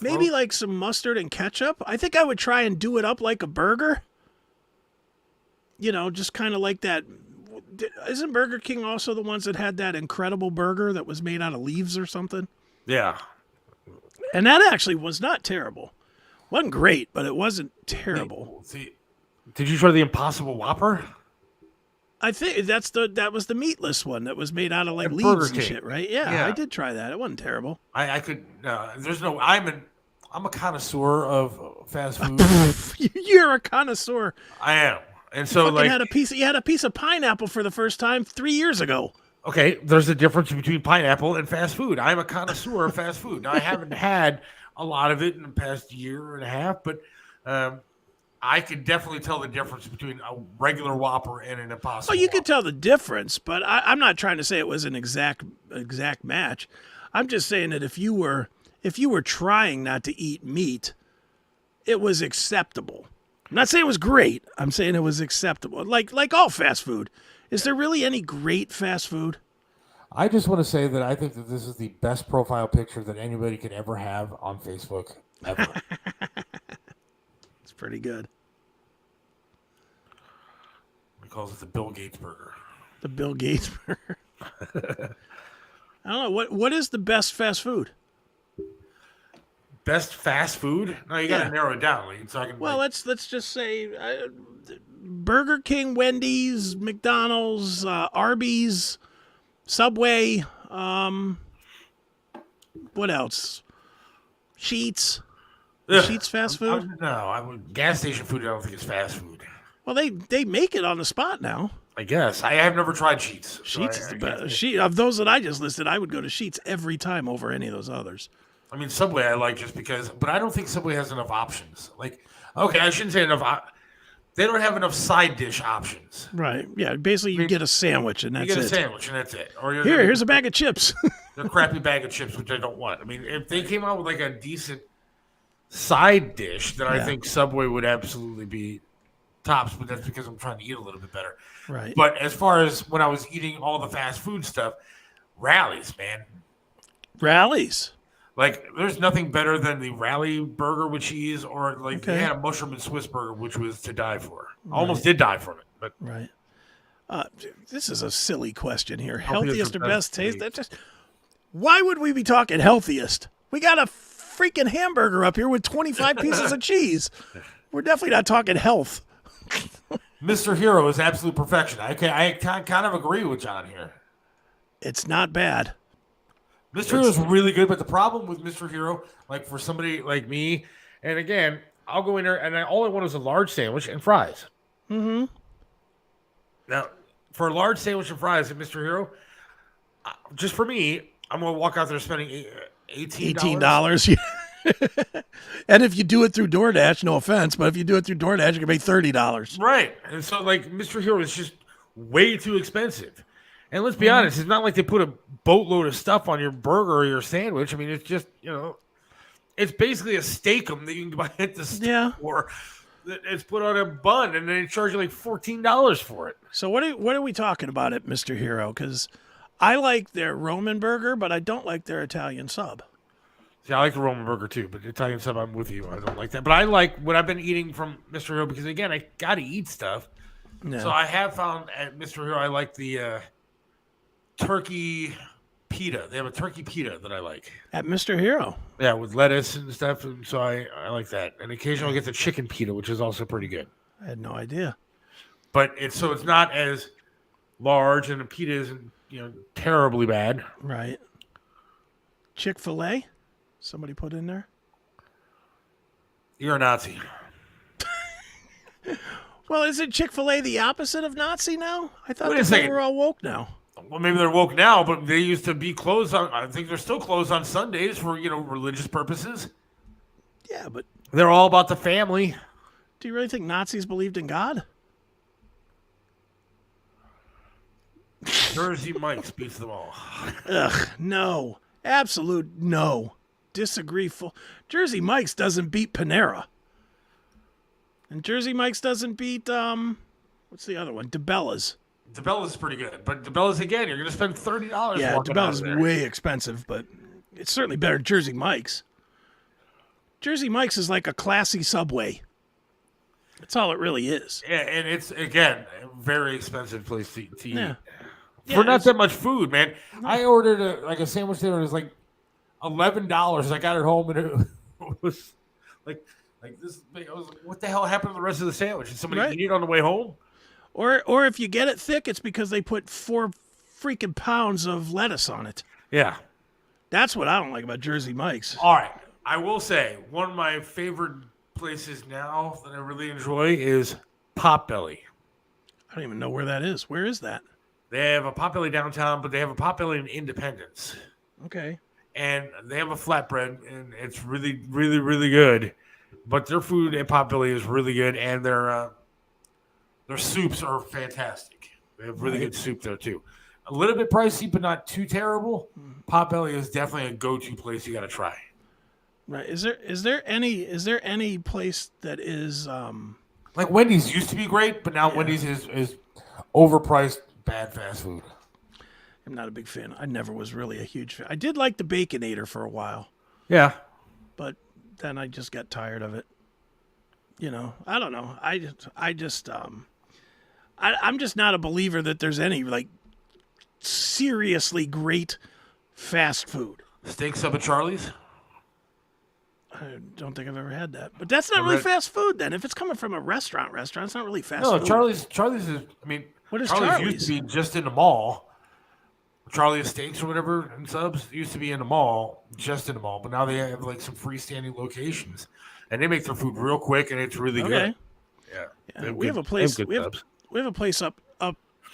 Maybe like some mustard and ketchup. I think I would try and do it up like a burger. You know, just kind of like that. Isn't Burger King also the ones that had that incredible burger that was made out of leaves or something? Yeah. And that actually was not terrible. Wasn't great, but it wasn't terrible. See, did you try the Impossible Whopper? I think that was the meatless one that was made out of like At leaves Burger and King. shit, right? Yeah, Yeah. I did try that. It wasn't terrible. I could. There's no. I'm a connoisseur of fast food. You're a connoisseur. I am, and so You like had a piece of pineapple for the first time 3 years ago. Okay, there's a difference between pineapple and fast food. I'm a connoisseur of fast food. Now, I haven't had a lot of it in the past year and a half, but I could definitely tell the difference between a regular Whopper and an Impossible. Oh, you could tell the difference, but I'm not trying to say it was an exact match. I'm just saying that if you were trying not to eat meat, it was acceptable. I'm not saying it was great. I'm saying it was acceptable. Like all fast food. Is there really any great fast food? I just want to say that I think that this is the best profile picture that anybody could ever have on Facebook ever. It's pretty good. He calls it the Bill Gates burger. The Bill Gates burger. I don't know. What is the best fast food? Best fast food? No, you got to narrow it down. Well, let's just say Burger King, Wendy's, McDonald's, Arby's, Subway. What else? Sheetz. Sheetz fast food? Gas station food. I don't think it's fast food. Well, they make it on the spot now. I guess I have never tried Sheetz. Sheetz is the best. Of those that I just listed, I would go to Sheetz every time over any of those others. I mean, Subway I like just because, but I don't think Subway has enough options. Like, okay, I shouldn't say enough. They don't have enough side dish options. Right. Yeah. Basically, you get a sandwich and that's it. You get a sandwich and that's it. Or here's a bag of chips. A crappy bag of chips, which I don't want. I mean, if they came out with like a decent side dish, then I think Subway would absolutely be tops. But that's because I'm trying to eat a little bit better. Right. But as far as when I was eating all the fast food stuff, Rallies, man. Rallies. Like, there's nothing better than the Rally burger with cheese, or like they had a mushroom and Swiss burger, which was to die for. I almost did die from it, but right. This is a silly question here. Healthiest Healthiest or best taste? That just Why would we be talking healthiest? We got a freaking hamburger up here with 25 pieces of cheese. We're definitely not talking health. Mr. Hero is absolute perfection. I kind of agree with John here. It's not bad. Mr. Hero is really good, but the problem with Mr. Hero, like for somebody like me, and again, I'll go in there and all I want is a large sandwich and fries. Mm-hmm. Now, for a large sandwich and fries at Mr. Hero, just for me, I'm going to walk out there spending $18. $18. And if you do it through DoorDash, no offense, but if you do it through DoorDash, you can pay $30. Right. And so, like, Mr. Hero is just way too expensive. And let's be honest, it's not like they put a boatload of stuff on your burger or your sandwich. I mean, it's just, it's basically a steak-um that you can buy at the store. It's put on a bun, and they charge you like $14 for it. So what are we talking about at Mr. Hero? Because I like their Roman burger, but I don't like their Italian sub. See, I like the Roman burger too, but the Italian sub, I'm with you. I don't like that. But I like what I've been eating from Mr. Hero because, again, I got to eat stuff. Yeah. So I have found at Mr. Hero, I like the turkey pita. They have a turkey pita that I like. At Mr. Hero? Yeah, with lettuce and stuff. And so I like that. And occasionally I'll get the chicken pita, which is also pretty good. I had no idea. But it's not as large, and the pita isn't, terribly bad. Right. Chick-fil-A? Somebody put in there? You're a Nazi. Well, isn't Chick-fil-A the opposite of Nazi now? I thought Wait a they second. were all woke now. Well, maybe they're woke now, but they used to be closed on. I think they're still closed on Sundays for religious purposes. Yeah, but they're all about the family. Do you really think Nazis believed in God? Jersey Mike's beats them all. Ugh, no, absolute no. Disagree. Jersey Mike's doesn't beat Panera, and Jersey Mike's doesn't beat what's the other one? DeBella's. DeBella's is pretty good, but DeBella's, again, you're going to spend $30. Yeah, walking DeBella's out of there. way expensive, but it's certainly better than Jersey Mike's. Jersey Mike's is like a classy Subway. That's all it really is. Yeah, and it's, again, a very expensive place to eat. Yeah. For not that much food, man. I ordered a sandwich there, and it was like $11. I got it home, and it was like this. I was like, what the hell happened to the rest of the sandwich? Did somebody eat it on the way home? Or if you get it thick, it's because they put 4 freaking pounds of lettuce on it. Yeah. That's what I don't like about Jersey Mike's. All right. I will say, one of my favorite places now that I really enjoy is Potbelly. I don't even know where that is. Where is that? They have a Potbelly downtown, but they have a Potbelly in Independence. Okay. And they have a flatbread, and it's really, really, really good. But their food at Potbelly is really good, and their soups are fantastic. They have really good soup there too. A little bit pricey, but not too terrible. Potbelly is definitely a go-to place you got to try. Right? Is there any place that is like Wendy's used to be great, but now Wendy's is overpriced, bad fast food. I'm not a big fan. I never was really a huge fan. I did like the Baconator for a while. Yeah, but then I just got tired of it. I don't know. I'm just not a believer that there's any like seriously great fast food. Steak sub at Charlie's? I don't think I've ever had that. But that's not really fast food then. If it's coming from a restaurant, it's not really fast food. No, Charlie's is, I mean, what is Charlie's used to be just in the mall. Charlie's Steaks or whatever and subs used to be in the mall, just in the mall. But now they have like some freestanding locations. And they make their food real quick, and it's really good. Yeah. We have a place. We have a place up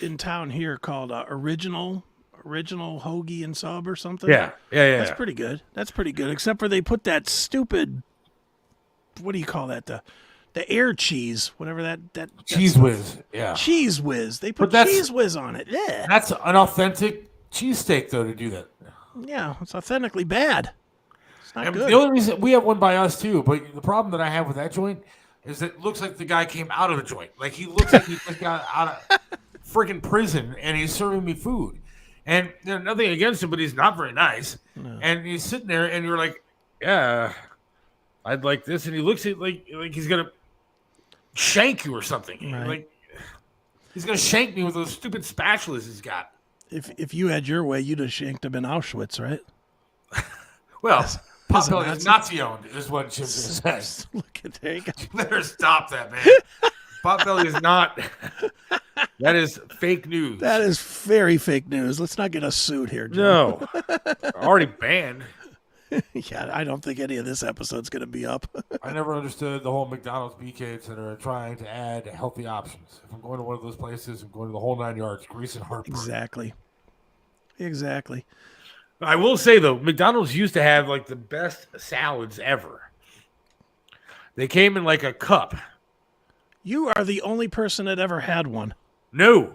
in town here called Original Hoagie and Sub or something. Yeah. That's pretty good. Except for they put that stupid. What do you call that? The air cheese, whatever that Cheese Whiz. Yeah. Cheese Whiz. They put Cheese Whiz on it. Yeah. That's an authentic cheesesteak, though, to do that. Yeah, it's authentically bad. It's not good. The only reason we have one by us too, but the problem that I have with that joint is that it looks like the guy came out of the joint. Like he looks like he just got out of freaking prison and he's serving me food. And there's nothing against him, but he's not very nice. No. And he's sitting there and you're like, yeah, I'd like this. And he looks at like he's gonna shank you or something. Right. Like he's gonna shank me with those stupid spatulas he's got. If you had your way, you'd have shanked him in Auschwitz, right? Well, As Potbelly a is Nazi-owned, is what Jim just says. Look at there you go. You better stop that, man. Potbelly is not. That is fake news. That is very fake news. Let's not get us sued here, Jim. No. Already banned. Yeah, I don't think any of this episode's going to be up. I never understood the whole McDonald's BKs that are trying to add healthy options. If I'm going to one of those places, I'm going to the whole 9 yards, grease and heartburn. Exactly. I will say, though, McDonald's used to have, like, the best salads ever. They came in, like, a cup. You are the only person that ever had one. No.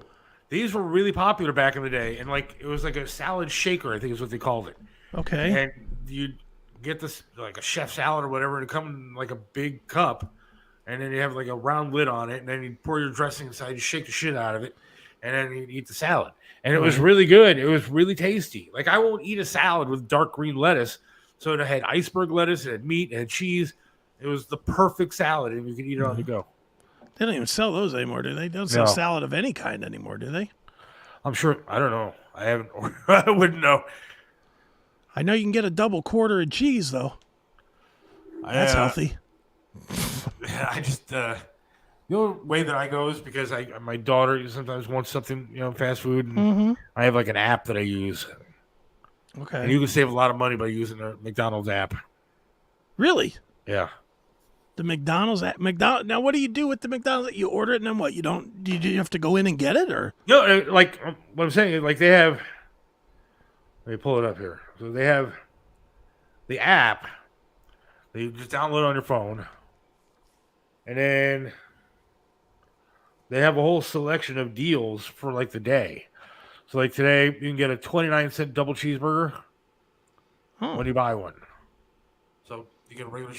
These were really popular back in the day, and, like, it was like a salad shaker, I think is what they called it. Okay. And you'd get this, like, a chef salad or whatever, and it'd come in, like, a big cup, and then you have, like, a round lid on it, and then you'd pour your dressing inside, you shake the shit out of it, and then you'd eat the salad. And it was really good. It was really tasty. Like, I won't eat a salad with dark green lettuce, so it had iceberg lettuce, it had meat, it had cheese. It was the perfect salad, and you could eat it on the go. They don't even sell those anymore, do they? They don't sell salad of any kind anymore, do they? I'm sure. I don't know. I haven't. I wouldn't know. I know you can get a double quarter of cheese, though. That's healthy. I just the only way that I go is because my daughter sometimes wants something, fast food, and I have like an app that I use. Okay. And you can save a lot of money by using the McDonald's app. Really? Yeah. The McDonald's app. Now, what do you do with the McDonald's? You order it, and then what? Do you have to go in and get it, or? No, like what I'm saying, like they have. Let me pull it up here. So they have the app that you just download on your phone, and then they have a whole selection of deals for like the day. So like today, you can get a 29-cent double cheeseburger when you buy one. So you get a regular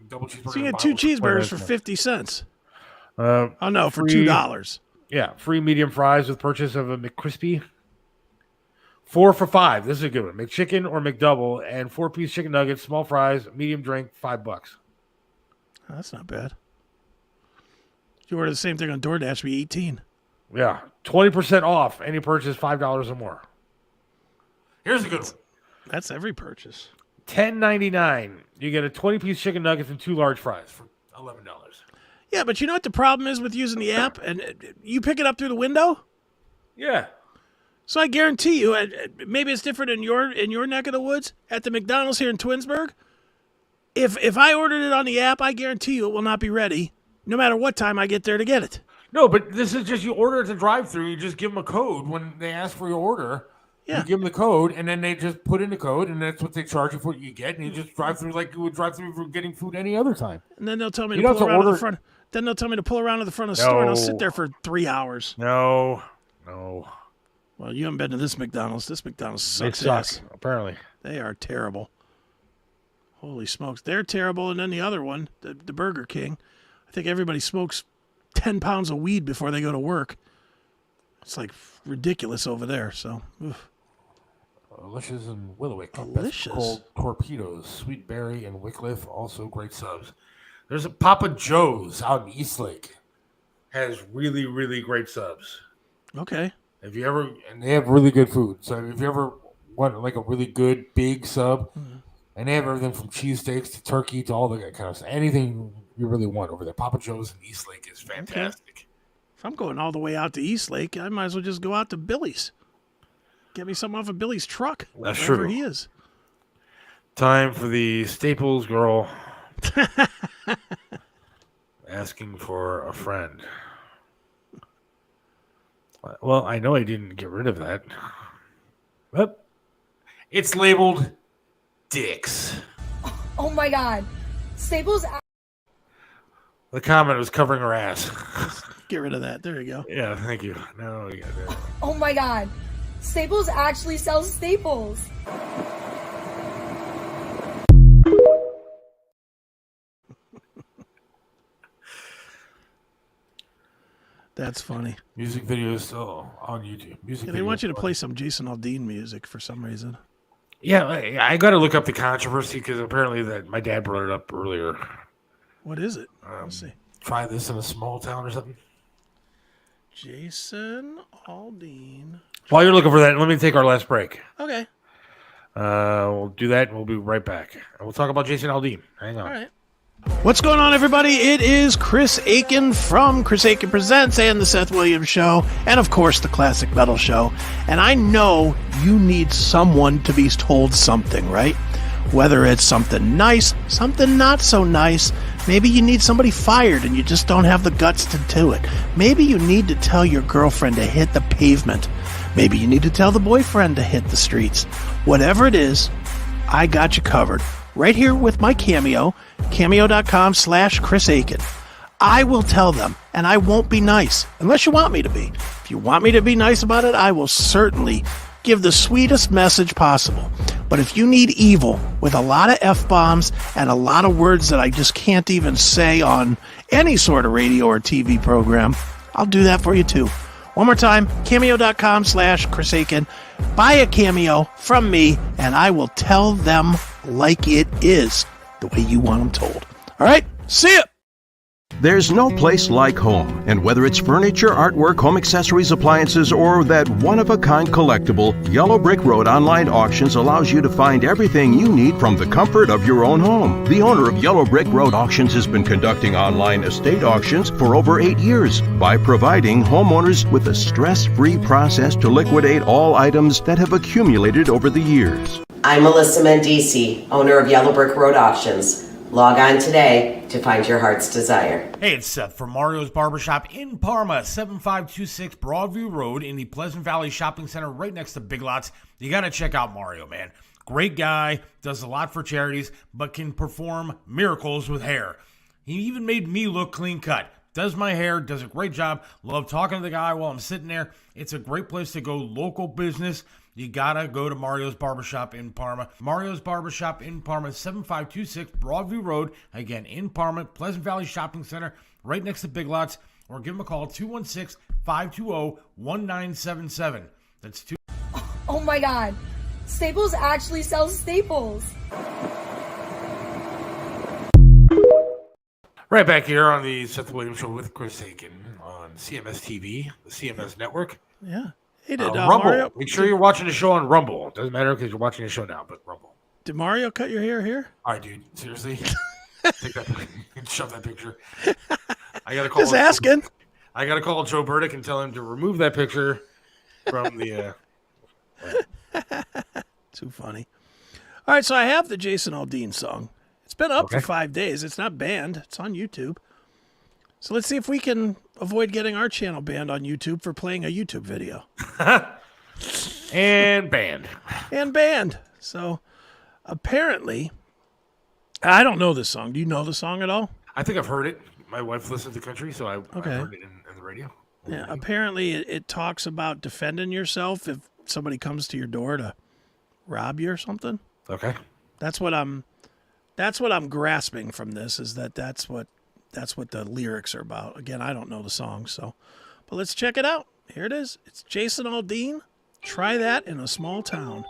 double cheeseburger. So you get 2 cheeseburgers for 50 cents. For $2. Yeah, free medium fries with purchase of a McCrispy. 4 for $5. This is a good one. McChicken or McDouble and 4-piece chicken nuggets, small fries, medium drink, $5. That's not bad. If you order the same thing on DoorDash, it'd be $18. Yeah, 20% off any purchase $5 or more. Here's a good one. That's every purchase. $10.99. You get a 20-piece chicken nuggets and 2 large fries for $11. Yeah, but you know what the problem is with using the app? And you pick it up through the window? Yeah. So I guarantee you, maybe it's different in your neck of the woods, at the McDonald's here in Twinsburg. If I ordered it on the app, I guarantee you it will not be ready, no matter what time I get there to get it. No, but this is just you order at the drive-thru. You just give them a code when they ask for your order. Yeah. You give them the code, and then they just put in the code, and that's what they charge you for what you get, and you just drive through like you would drive through for getting food any other time. And then they'll tell me to pull around to the front. Then they'll tell me to pull around to the front of the store, and I'll sit there for 3 hours. No. Well, you haven't been to this McDonald's. This McDonald's sucks. They suck, ass. apparently. They are terrible. Holy smokes. They're terrible. And then the other one, the Burger King, I think everybody smokes 10 pounds of weed before they go to work. It's like ridiculous over there. So, oof. Delicious and Willowick. Delicious. Cold torpedoes, Sweet Berry and Wycliffe, also great subs. There's a Papa Joe's out in Eastlake. Has really, really great subs. Okay. And they have really good food. So if you ever want like a really good big sub, and they have everything from cheesesteaks to turkey to all that kind of stuff. Anything you really want over there. Papa Joe's in Eastlake is fantastic. Okay. If I'm going all the way out to Eastlake, I might as well just go out to Billy's. Get me something off of Billy's truck. That's wherever true. He is. Time for the Staples girl asking for a friend. Well, I know I didn't get rid of that. But it's labeled dicks. Oh my god. Staples. The comment was covering her ass. Get rid of that. There you go. Yeah, thank you. No, you got that. Oh my god. Staples actually sells staples. That's funny. Music videos still on YouTube. They want you to play some Jason Aldean music for some reason. Yeah, I got to look up the controversy because apparently that my dad brought it up earlier. What is it? Let's see. Try this in a small town or something. Jason Aldean. While you're looking for that, let me take our last break. Okay. We'll do that, and we'll be right back. And we'll talk about Jason Aldean. Hang on. All right. What's going on, everybody? It is Chris Aiken from Chris Aiken Presents and the Seth Williams Show, and of course the Classic Metal Show. And I know you need someone to be told something, right? Whether it's something nice, something not so nice. Maybe you need somebody fired and you just don't have the guts to do it. Maybe you need to tell your girlfriend to hit the pavement. Maybe you need to tell the boyfriend to hit the streets. Whatever it is, I got you covered. Right here with my Cameo, cameo.com/Chris Aiken. I will tell them, and I won't be nice, unless you want me to be. If you want me to be nice about it, I will certainly give the sweetest message possible. But if you need evil with a lot of F-bombs and a lot of words that I just can't even say on any sort of radio or TV program, I'll do that for you too. One more time, cameo.com/Chris Aiken. Buy a Cameo from me, and I will tell them like it is, the way you want them told. All right, see ya! There's no place like home, and whether it's furniture, artwork, home accessories, appliances, or that one-of-a-kind collectible, Yellow Brick Road Online Auctions allows you to find everything you need from the comfort of your own home. The owner of Yellow Brick Road Auctions has been conducting online estate auctions for over 8 years by providing homeowners with a stress-free process to liquidate all items that have accumulated over the years. I'm Melissa Mendici, owner of Yellow Brick Road Auctions. Log on today to find your heart's desire. Hey, it's Seth from Mario's Barbershop in Parma, 7526 Broadview Road in the Pleasant Valley Shopping Center right next to Big Lots. You got to check out Mario, man. Great guy, does a lot for charities, but can perform miracles with hair. He even made me look clean cut. Does my hair, does a great job. Love talking to the guy while I'm sitting there. It's a great place to go, local business. You gotta go to Mario's Barbershop in Parma. Mario's Barbershop in Parma, 7526 Broadview Road. Again, in Parma, Pleasant Valley Shopping Center, right next to Big Lots. Or give them a call, 216-520-1977. That's two. Oh my God. Staples actually sells staples. Right back here on the Seth Williams Show with Chris Aiken on CMS TV, the CMS Network. Yeah. Hey, did Rumble. Mario, Make sure you're watching the show on Rumble. It doesn't matter because you're watching the show now, but Rumble. Did Mario cut your hair here? All right, dude. Seriously? Take that, shove that picture. I gotta call. Just asking. I gotta call Joe Burdick and tell him to remove that picture from the. Too funny. All right, so I have the Jason Aldean song. It's been up for 5 days. It's not banned. It's on YouTube. So let's see if we can avoid getting our channel banned on YouTube for playing a YouTube video. And banned. And banned. So apparently, I don't know this song. Do you know the song at all? I think I've heard it. My wife listens to country, so I've heard it in the radio. Yeah. Apparently, it talks about defending yourself if somebody comes to your door to rob you or something. Okay. That's what I'm grasping from this. Is that's what the lyrics are about. Again, I don't know the song, but let's check it out. Here it is. It's Jason Aldean. Try That in a Small Town.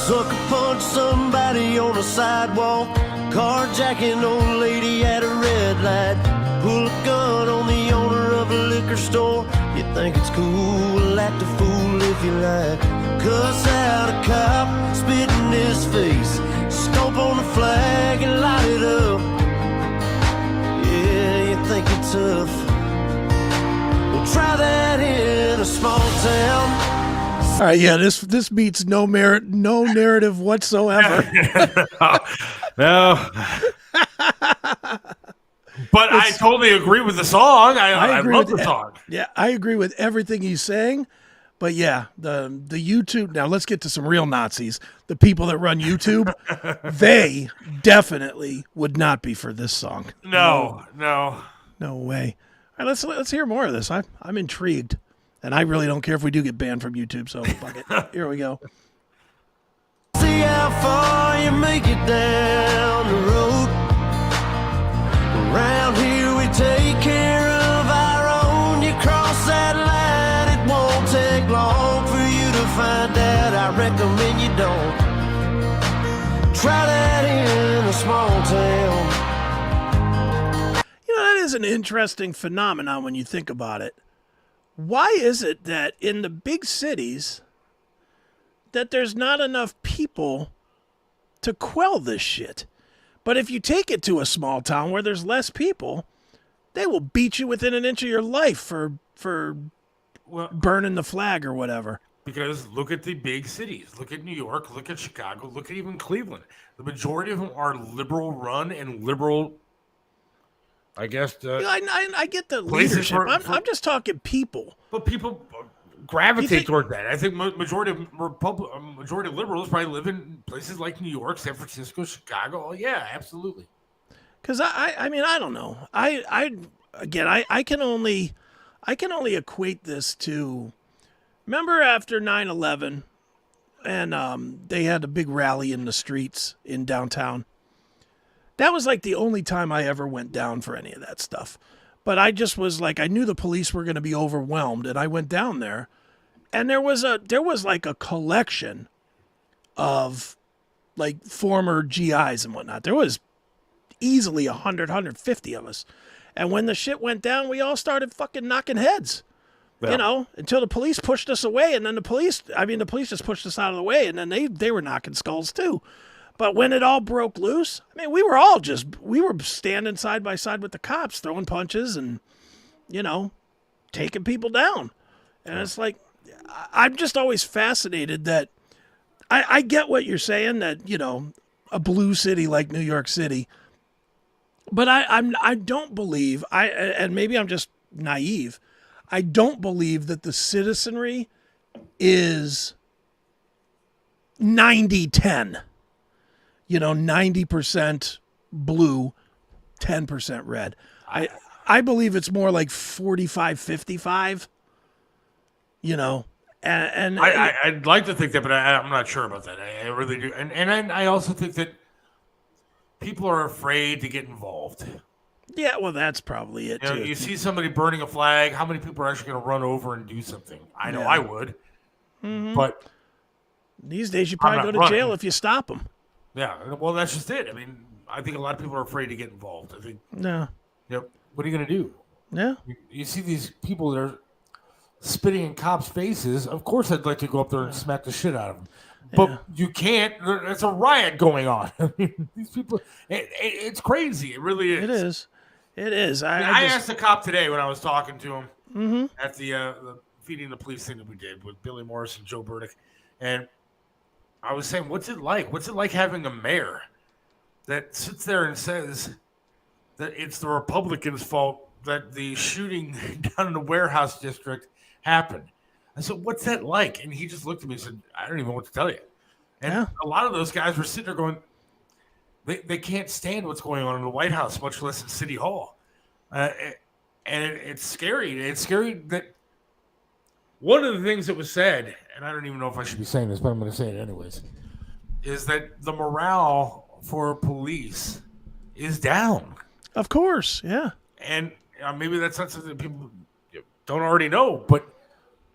Sucker punch somebody on the sidewalk. Carjacking old lady at a red light. Pull a gun on the owner of a liquor store. You think it's cool, act a fool if you like. Cuss out a cop, spit in his face. Stomp on the flag and light it up. Yeah, you think you're tough. Well, try that in a small town. All right, yeah, this beats no narrative whatsoever. No. But I totally agree with the song. I love the song. Yeah, I agree with everything he's saying. But yeah, the YouTube. Now let's get to some real Nazis. The people that run YouTube, they definitely would not be for this song. No way. All right, let's hear more of this. I'm intrigued. And I really don't care if we do get banned from YouTube, so fuck it. Here we go. See how far you make it down the road. Around here we take care of try that in a small town. You know, that is an interesting phenomenon when you think about it. Why is it that in the big cities that there's not enough people to quell this shit? But if you take it to a small town where there's less people, they will beat you within an inch of your life for burning the flag or whatever. Because look at the big cities. Look at New York. Look at Chicago. Look at even Cleveland. The majority of them are liberal run and liberal, I guess. I get the leadership. I'm just talking people. But people gravitate toward that. I think majority of liberals probably live in places like New York, San Francisco, Chicago. Oh, yeah, absolutely. Because I mean, I don't know. I can only equate this to, remember after 9/11 and they had a big rally in the streets in downtown. That was like the only time I ever went down for any of that stuff. But I just was like, I knew the police were going to be overwhelmed, and I went down there, and there was like a collection of like former GIs and whatnot. There was easily 100, 150 of us. And when the shit went down, we all started fucking knocking heads, you know, until the police pushed us away. And then the police just pushed us out of the way. And then they were knocking skulls too. But when it all broke loose, I mean, we were standing side by side with the cops, throwing punches and, you know, taking people down. And it's like, I'm just always fascinated that I get what you're saying, that, you know, a blue city like New York City. But I don't believe, and maybe I'm just naive, I don't believe that the citizenry is 90-10. You know, 90% blue, 10% red. I believe it's more like 45-55. You know, and I'd like to think that, but I'm not sure about that. I really do, and I also think that people are afraid to get involved. Yeah, well, that's probably it, too. You see somebody burning a flag, how many people are actually going to run over and do something? I know I would, but these days you probably go to jail if you stop them. Yeah, well, that's just it. I mean, I think a lot of people are afraid to get involved. I think. No. Yep. What are you going to do? Yeah. You see these people that are spitting in cops' faces. Of course, I'd like to go up there and smack the shit out of them. But you can't. There's a riot going on. I mean, these people, it's crazy. It really is. It is. It is. I asked the cop today when I was talking to him at the Feeding the Police thing that we did with Billy Morris and Joe Burdick. And I was saying, what's it like? What's it like having a mayor that sits there and says that it's the Republicans' fault that the shooting down in the warehouse district happened? I said, what's that like? And he just looked at me and said, I don't even know what to tell you. And a lot of those guys were sitting there going, they can't stand what's going on in the White House, much less in City Hall. And it's scary. It's scary that one of the things that was said, and I don't even know if I should be saying this, but I'm going to say it anyways, is that the morale for police is down. Of course, yeah. And maybe that's not something that people don't already know, but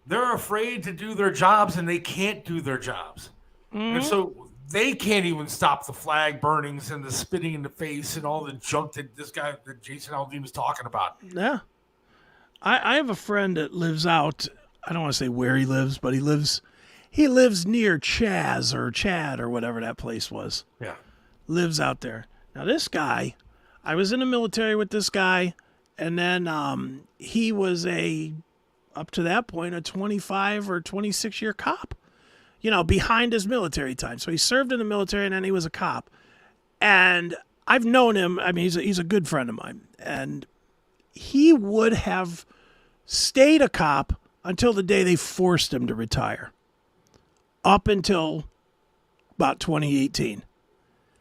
they're afraid to do their jobs, and they can't do their jobs. And so they can't even stop the flag burnings and the spitting in the face and all the junk that that Jason Aldean was talking about. Yeah. I have a friend that lives out, I don't want to say where he lives, but he lives near Chad or whatever that place was. Yeah. Lives out there. Now this guy, I was in the military with this guy, and then he was up to that point, a 25 or 26 year cop, you know, behind his military time. So he served in the military and then he was a cop. And I've known him. I mean, he's a good friend of mine. And he would have stayed a cop until the day they forced him to retire, up until about 2018.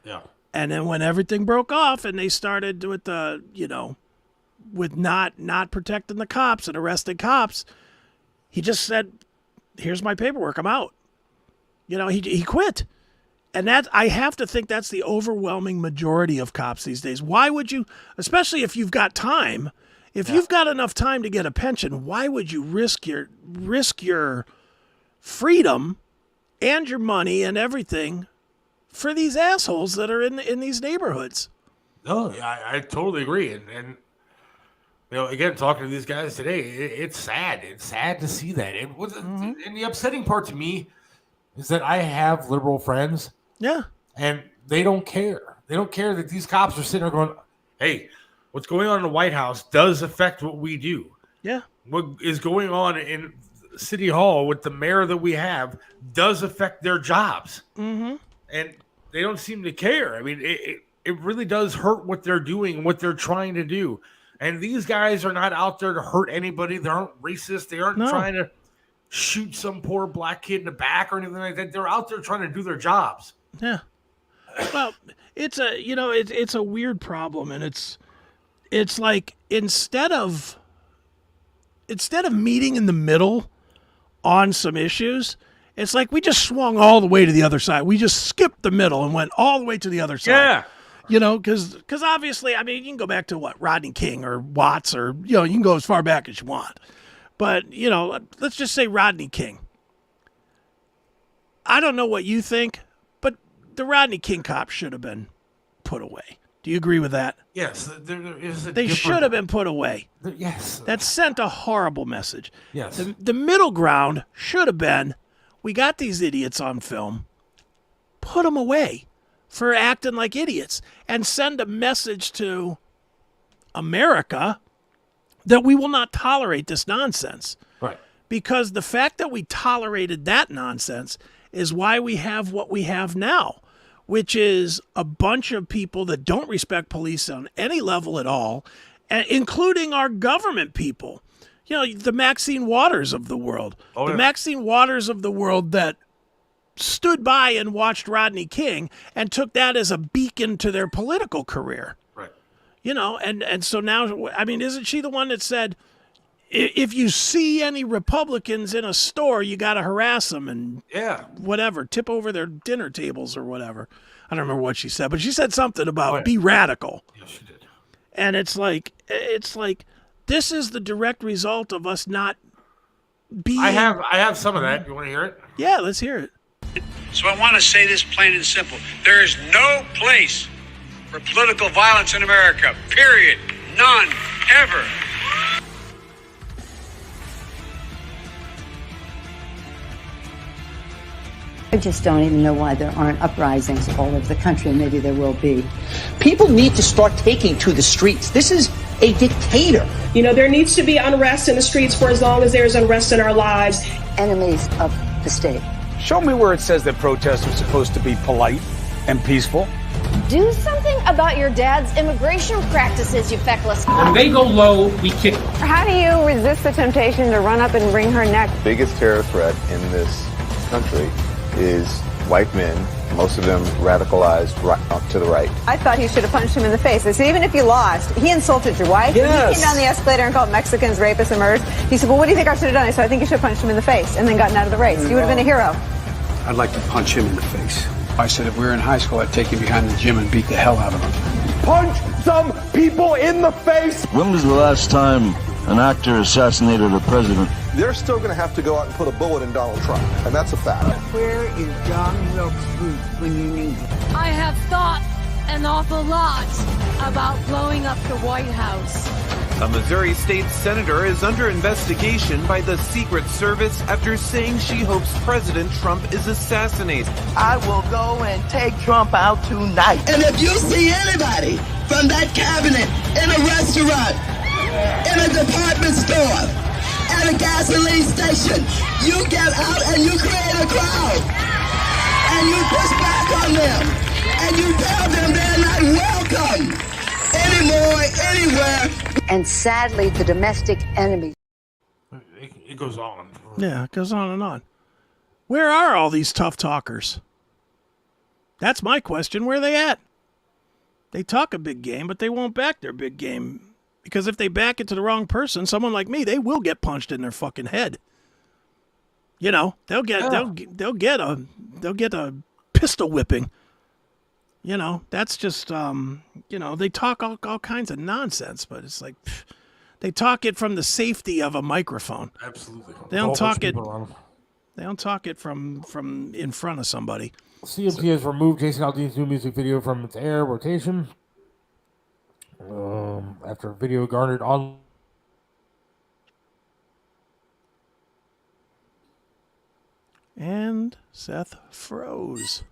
Yeah. And then when everything broke off and they started with the, you know, with not protecting the cops and arresting cops, he just said, here's my paperwork, I'm out. You know, he quit. And that, I have to think that's the overwhelming majority of cops these days. Why would you, especially if you've got time, if you've got enough time to get a pension, why would you risk your freedom and your money and everything for these assholes that are in these neighborhoods. No, I totally agree. And again, talking to these guys today, it's sad. It's sad to see that. And the upsetting part to me is that I have liberal friends. Yeah. And they don't care. They don't care that these cops are sitting there going, hey, what's going on in the White House does affect what we do. Yeah. What is going on in City Hall with the mayor that we have does affect their jobs. Mm-hmm. And they don't seem to care. I mean, it really does hurt what they're doing, what they're trying to do. And these guys are not out there to hurt anybody. They aren't racist. They aren't trying to shoot some poor black kid in the back or anything like that. They're out there trying to do their jobs. Yeah. Well, it's a weird problem, and it's like instead of meeting in the middle on some issues, it's like we just swung all the way to the other side. We just skipped the middle and went all the way to the other side. Yeah. Because obviously, I mean, you can go back to Rodney King or Watts, or you can go as far back as you want. But let's just say Rodney King. I don't know what you think, but the Rodney King cops should have been put away. Do you agree with that? Yes. They should have been put away. Yes. That sent a horrible message. Yes. The middle ground should have been, we got these idiots on film, put them away for acting like idiots, and send a message to America that we will not tolerate this nonsense. Right. Because the fact that we tolerated that nonsense is why we have what we have now, which is a bunch of people that don't respect police on any level at all, including our government people. The Maxine Waters of the world. Oh, yeah. The Maxine Waters of the world that stood by and watched Rodney King and took that as a beacon to their political career. Right. And so now, I mean, isn't she the one that said, if you see any Republicans in a store, you got to harass them and whatever, tip over their dinner tables or whatever. I don't remember what she said, but she said something about be radical. Yes, she did. And it's like this is the direct result of us not being. I have some of that. You want to hear it? Yeah, let's hear it. So I want to say this plain and simple. There is no place for political violence in America. Period. None. Ever. I just don't even know why there aren't uprisings all over the country. Maybe there will be. People need to start taking to the streets. This is a dictator. There needs to be unrest in the streets for as long as there's unrest in our lives. Enemies of the state. Show me where it says that protests are supposed to be polite and peaceful. Do something about your dad's immigration practices, you feckless. When they go low, we kick them. How do you resist the temptation to run up and wring her neck? The biggest terror threat in this country is white men, most of them radicalized right, to the right. I thought he should have punched him in the face. I said, even if you lost, he insulted your wife. Yes. He came down the escalator and called Mexicans rapists and murderers. He said, well, what do you think I should have done? I said, I think you should have punched him in the face and then gotten out of the race. You would have been a hero. I'd like to punch him in the face. I said, if we were in high school, I'd take him behind the gym and beat the hell out of him. Punch some people in the face! When was the last time an actor assassinated a president? They're still going to have to go out and put a bullet in Donald Trump, and that's a fact. Where is John Wilkes Booth when you need him? I have thought an awful lot about blowing up the White House. A Missouri state senator is under investigation by the Secret Service after saying she hopes President Trump is assassinated. I will go and take Trump out tonight. And if you see anybody from that cabinet in a restaurant, in a department store, at a gasoline station, you get out and you create a crowd. And you push back on them. And you tell them they're not welcome anymore, anywhere. And sadly, the domestic enemy. It goes on. Yeah, it goes on and on. Where are all these tough talkers? That's my question. Where are they at? They talk a big game, but they won't back their big game. Because if they back it to the wrong person, someone like me, they will get punched in their fucking head. They'll get a pistol whipping. That's just they talk all kinds of nonsense, but it's like they talk it from the safety of a microphone. Absolutely. They don't talk it. They don't talk it from in front of somebody. CMT has removed Jason Aldean's new music video from its air rotation after a video garnered on. And Seth froze.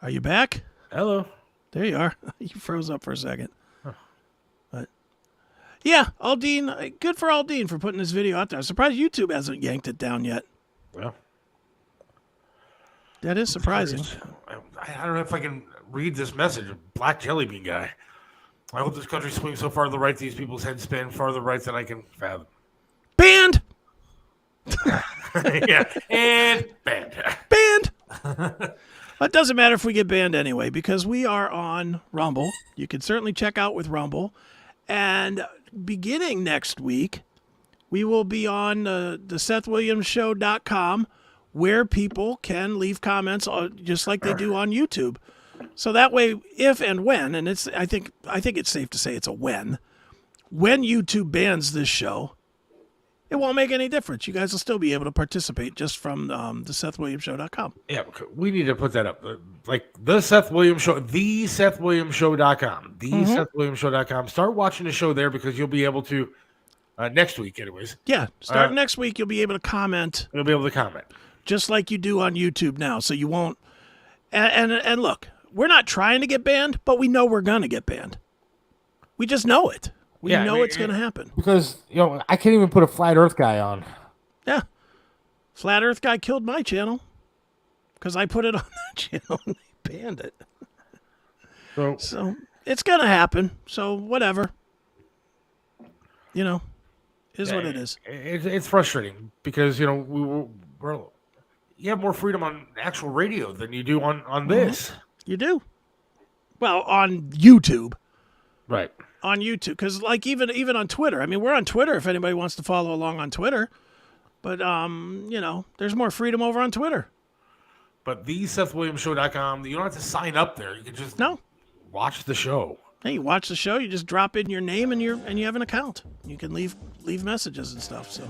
Are you back? Hello. There you are. You froze up for a second. Huh. But yeah, Aldean, good for Aldean for putting this video out there. I'm surprised YouTube hasn't yanked it down yet. Well, that is surprising. I don't know if I can read this message. Black Jelly Bean guy. I hope this country swings so far to the right these people's heads spin farther right than I can fathom. Banned! Yeah, and banned. Banned! It doesn't matter if we get banned anyway, because we are on Rumble. You can certainly check out with Rumble. And beginning next week, we will be on the SethWilliamsShow.com, where people can leave comments just like they do on YouTube. So that way, if and when, and I think it's safe to say it's a when YouTube bans this show, it won't make any difference. You guys will still be able to participate just from the SethWilliamsShow.com. Yeah, we need to put that up. Like the Seth Williams Show, the SethWilliamsShow.com, the SethWilliamsShow.com. Start watching the show there because you'll be able to, next week anyways. Yeah, starting next week, you'll be able to comment. You'll be able to comment. Just like you do on YouTube now. So you won't. And look, we're not trying to get banned, but we know we're going to get banned. We just know it. We know it's going to happen. Because, I can't even put a Flat Earth guy on. Yeah. Flat Earth guy killed my channel because I put it on that channel and they banned it. So it's going to happen. So whatever. Is what it is. It's frustrating because, we're you have more freedom on actual radio than you do on this. You do. Well, on YouTube. Right. On YouTube. Because, like, even on Twitter. I mean, we're on Twitter if anybody wants to follow along on Twitter. But, there's more freedom over on Twitter. But the SethWilliamsShow.com, you don't have to sign up there. You can just watch the show. Hey, you watch the show, you just drop in your name and you have an account. You can leave messages and stuff. So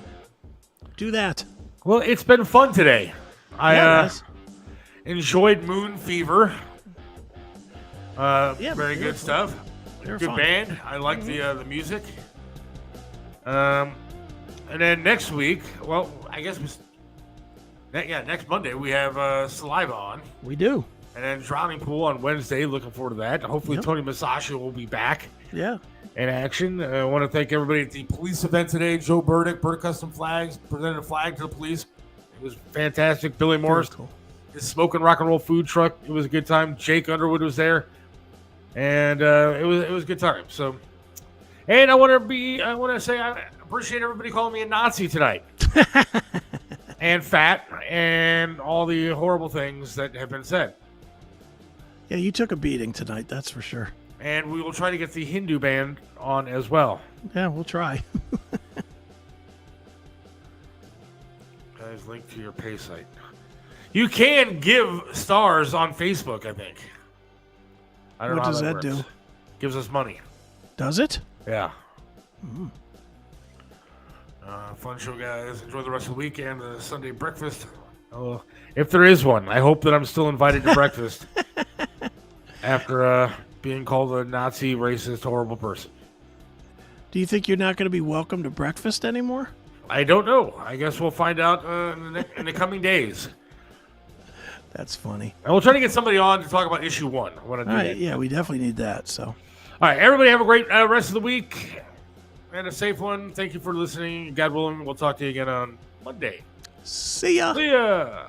do that. Well, it's been fun today. I enjoyed Moon Fever. Very good stuff. Good fun. band. I like the music. And then next week, well, I guess next Monday we have Saliva on. We do. And then Drowning Pool on Wednesday. Looking forward to that. Hopefully Tony Massacia will be back. Yeah. In action. I want to thank everybody at the police event today. Joe Burdick, Burdick Custom Flags, presented a flag to the police. It was fantastic. Billy Morris, his smoking rock and roll food truck. It was a good time. Jake Underwood was there, and it was a good time. So, and I want to say I appreciate everybody calling me a Nazi tonight, and fat, and all the horrible things that have been said. Yeah, you took a beating tonight. That's for sure. And we will try to get the Hindu band on as well. Yeah, we'll try. Guys, link to your pay site. You can give stars on Facebook, I think. I don't know what does how that do? Gives us money. Does it? Yeah. Fun show, guys. Enjoy the rest of the weekend. The Sunday breakfast. Oh, if there is one, I hope that I'm still invited to breakfast after being called a Nazi, racist, horrible person. Do you think you're not going to be welcome to breakfast anymore? I don't know. I guess we'll find out in the coming days. That's funny. And we'll try to get somebody on to talk about issue 1. I want to do that. Yeah, we definitely need that. So, all right, everybody have a great rest of the week and a safe one. Thank you for listening. God willing, we'll talk to you again on Monday. See ya. See ya.